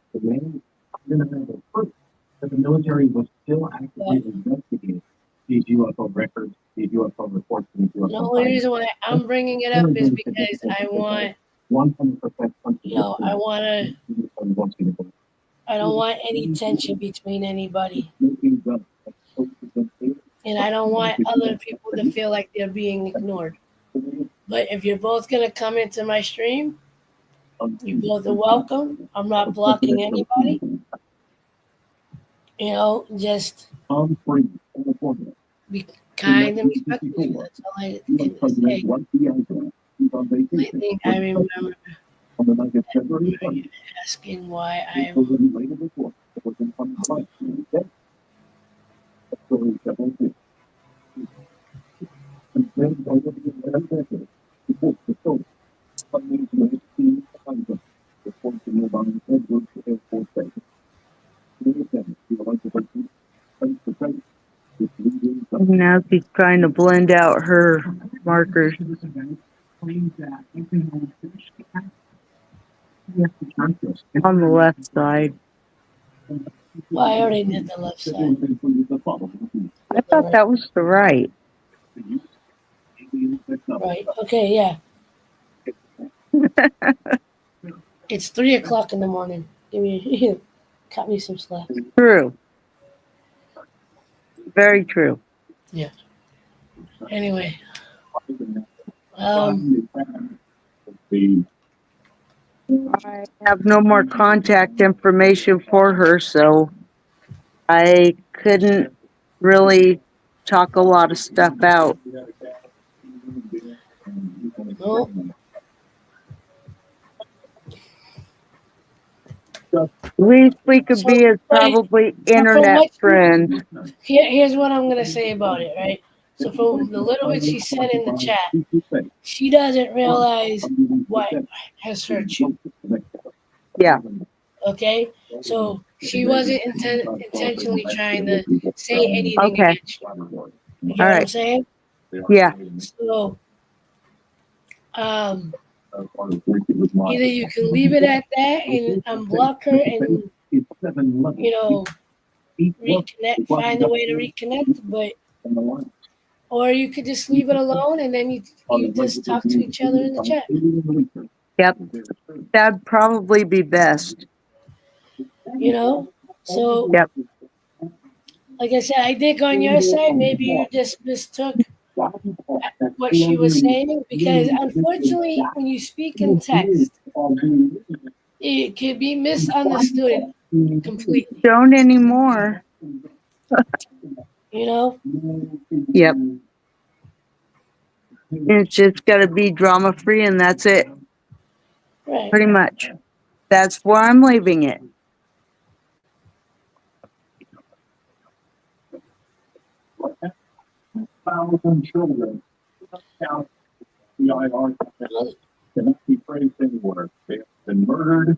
But the military was still actively investigating these UFO records, these UFO reports, and these UFO the only reason why I'm bringing it up is because I want, 100%. I don't want any tension between anybody. And I don't want other people to feel like they're being ignored. But if you're both going to come into my stream, you both are welcome. I'm not blocking anybody. Just be kind and respectful. That's all I can say. I think I remember asking why I'm. Now she's trying to blend out her markers. On the left side. Well, I already did the left side. I thought that was the right. Right. Okay. Yeah. It's 3:00 in the morning. Cut me some slack. True. Very true. Yeah. Anyway. I have no more contact information for her, so I couldn't really talk a lot of stuff out. No. Least we could be is probably internet friends. Here's what I'm gonna say about it, right? So from the little bit she said in the chat, she doesn't realize what has hurt you. Yeah. Okay? So she wasn't intentionally trying to say anything Okay. against you. You know what All I'm right. saying? Yeah. So either you can leave it at that and unblock her and reconnect, find a way to reconnect, or you could just leave it alone and then you just talk to each other in the chat. Yep. That'd probably be best. So Yep. like I said, I think on your side, maybe you just mistook what she was saying, because unfortunately, when you speak in text, it can be misunderstood completely. Don't anymore. Yep. It's just got to be drama free, and that's it. Right. Pretty much. That's where I'm leaving it. Children count the IR cannot be praised anywhere. They have been murdered.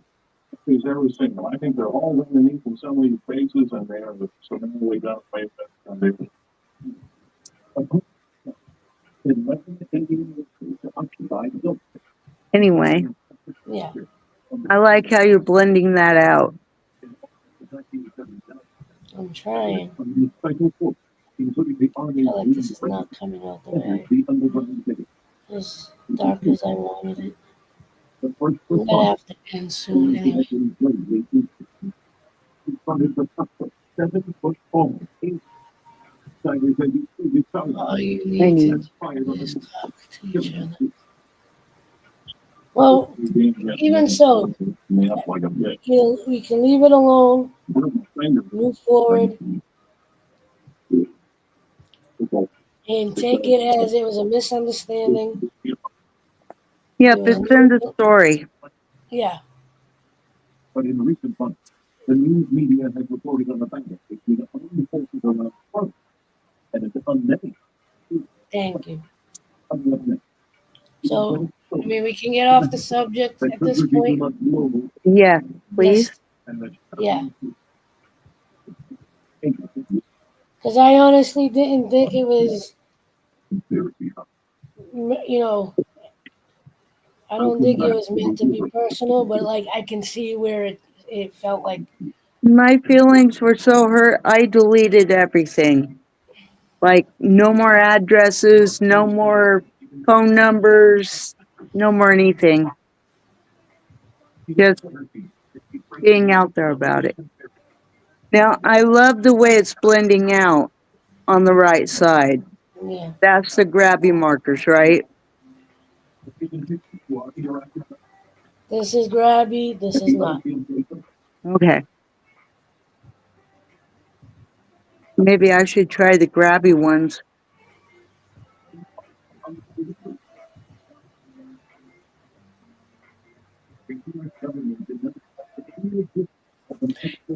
Is every single. I think they're all underneath in so many places, and they are summarily done away with. Anyway, Yeah. I like how you're blending that out. I'm trying. I feel like this is not coming out the way. as dark as I wanted it. The first I'm foot gonna have to end soon anyway. 7-foot pole. All you I need to need. do is talk to each other. Well, even so, we can leave it alone, move forward, and take it as it was a misunderstanding. Yep, It was it's in the story. yeah, But in recent months, the news media has reported on the battle between armed forces on the front, and it's unnamed. thank you. Unnamed. So, I mean, we can get off the subject at this point. Yes, please. Just, yeah, because I honestly didn't think it was, you know, I don't think it was meant to be personal, but like I can see where it felt like, My feelings were so hurt, I deleted everything. Like, no more addresses, no more phone numbers, no more anything. Just being out there about it. Now, I love the way it's blending out on the right side. yeah, That's the grabby markers, right? this is grabby, this is not. Okay. Maybe I should try the grabby ones.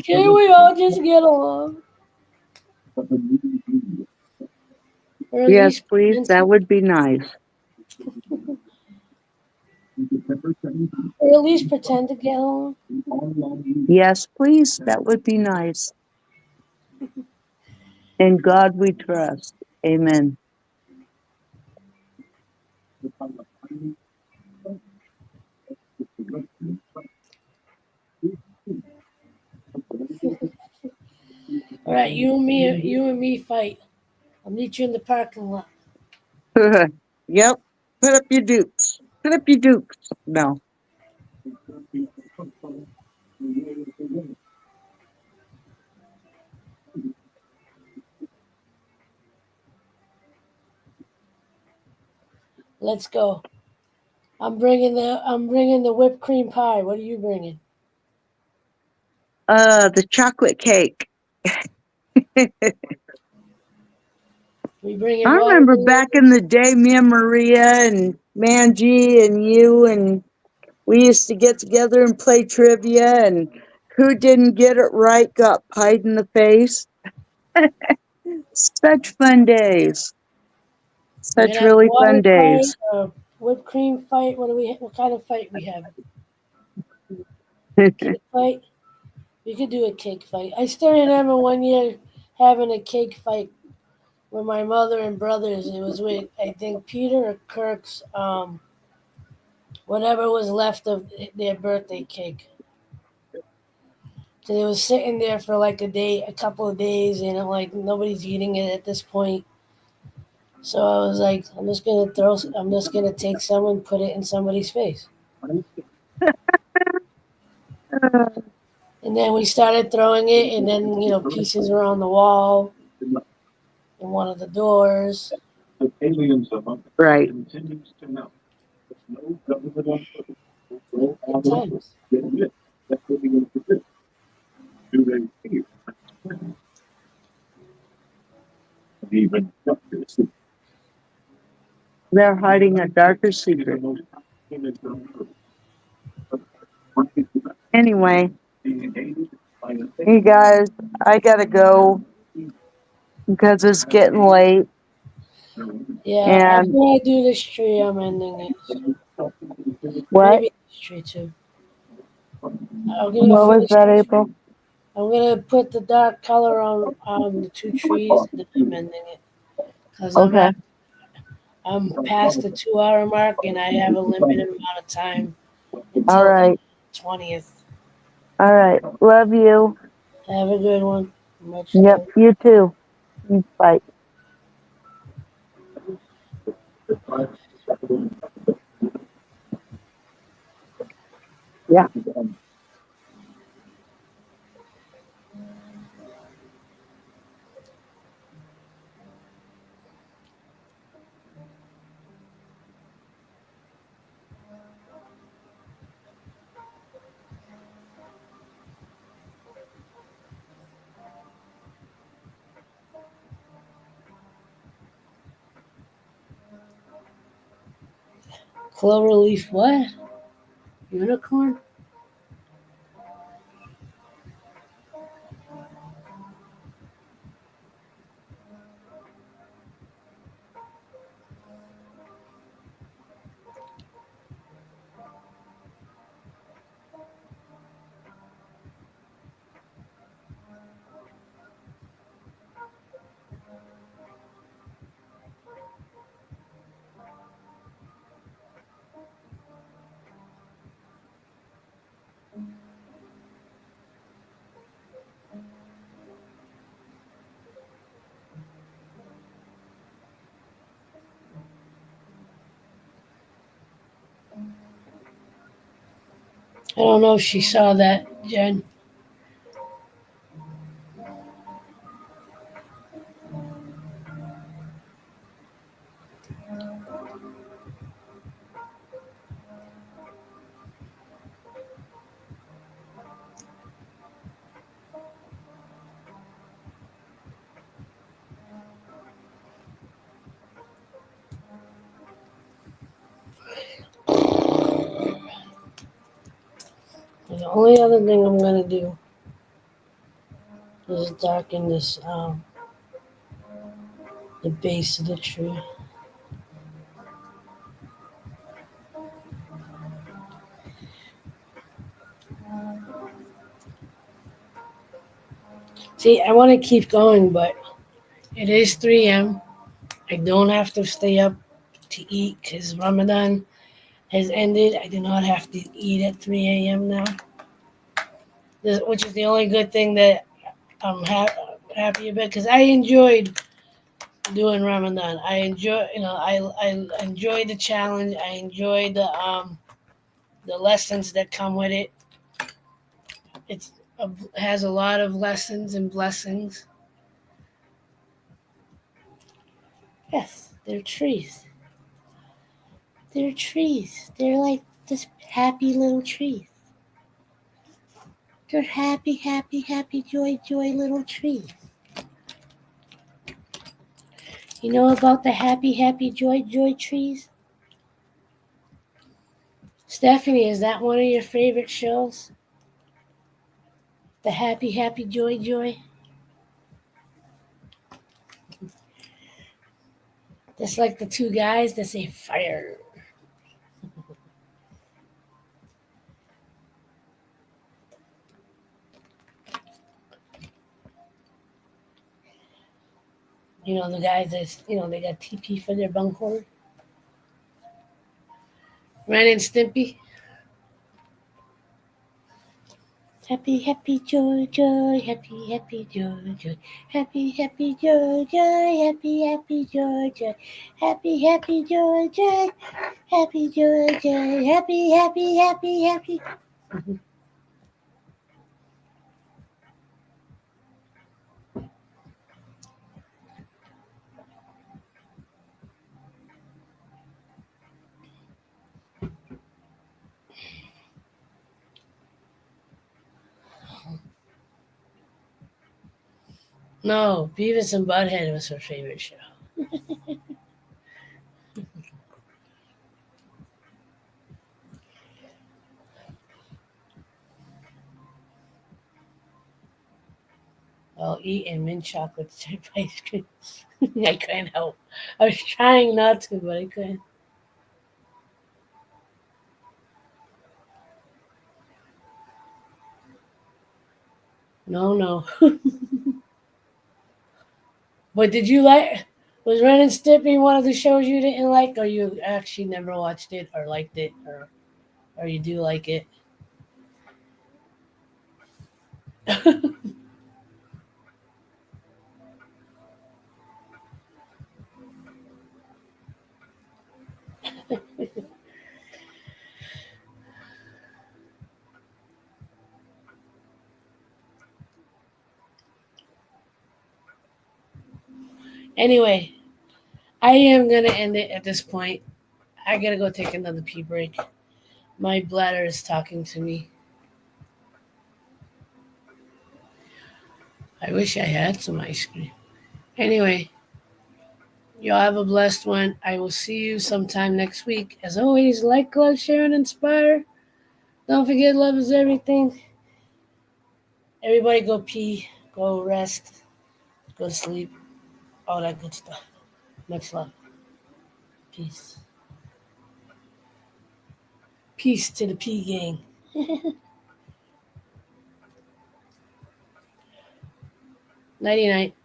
Can we all just get along, or at Yes, least please. pretend That to, would be nice. or at least pretend to get along? Yes, please. That would be nice. In God we trust. Amen. All right, you and me fight. I'll meet you in the parking lot. Yep. Put up your dukes. Put up your dukes. No. Let's go. I'm bringing the whipped cream pie. What are you bringing? The chocolate cake. We bringing I remember watermelon? back in the day, me and Maria and Manji and you, and we used to get together and play trivia, and who didn't get it right got pied in the face. Such fun days. We can Such have a really water fun fight, days. a whipped cream fight. What kind of fight we have? Cake fight? We could do a cake fight. I still remember one year having a cake fight with my mother and brothers. It was with I think Peter or Kirk's whatever was left of their birthday cake. So it was sitting there for like a couple of days, and like nobody's eating it at this point. So I was like, I'm just gonna take some and put it in somebody's face. And then we started throwing it, and then pieces were on the wall and one of the doors. The aliens among us Right. continues to melt. No government on earth will Good allow times. the admit that aliens exist. Do they fear? And even doctors who They're hiding a darker secret. Anyway, you guys, I gotta go because it's getting late. Yeah, And after I do this tree, I'm ending it. what? Maybe this tree too. I'm gonna What was finish that, the April? tree. I'm gonna put the dark color on the two trees, and then I'm ending it because Okay. I'm past the 2 hour mark, and I have a limited amount of time All until the right. 20th. All right. Love you. Have a good one. Much Yep. love. You too. Bye. Yeah. Cloverleaf what? Unicorn? I don't know if she saw that, Jen. And the only other thing I'm gonna do is darken this the base of the tree. See, I want to keep going, but it is 3 a.m. I don't have to stay up to eat because Ramadan has ended. I do not have to eat at 3 a.m. now, which is the only good thing that I'm happy about because I enjoyed doing Ramadan. I enjoy, I enjoy the challenge. I enjoy the lessons that come with it. It has a lot of lessons and blessings. Yes, they're trees. They're trees. They're like just happy little trees. They're happy, happy, happy, joy, joy little trees. You know about the happy, happy, joy, joy trees? Stephanie, is that one of your favorite shows? The happy, happy, joy, joy? Just like the two guys that say fire. You know, the guys that, they got TP for their bunghole. Ren and Stimpy. Happy, happy, joy, joy, happy, happy, joy, joy, happy, happy, joy, joy, happy, happy, joy, joy, happy, happy, joy, joy, happy, joy, joy, happy, happy, happy, happy. No, Beavis and Butthead was her favorite show. I'll eat and mint chocolate chip ice cream. I couldn't help. I was trying not to, but I couldn't. No, no. But did you like? Was Ren and Stimpy one of the shows you didn't like, or you actually never watched it, or liked it, or you do like it? Anyway, I am going to end it at this point. I got to go take another pee break. My bladder is talking to me. I wish I had some ice cream. Anyway, y'all have a blessed one. I will see you sometime next week. As always, like, love, share, and inspire. Don't forget, love is everything. Everybody go pee, go rest, go to sleep, all that good stuff. Much love. Peace. Peace to the pee gang. Nighty night.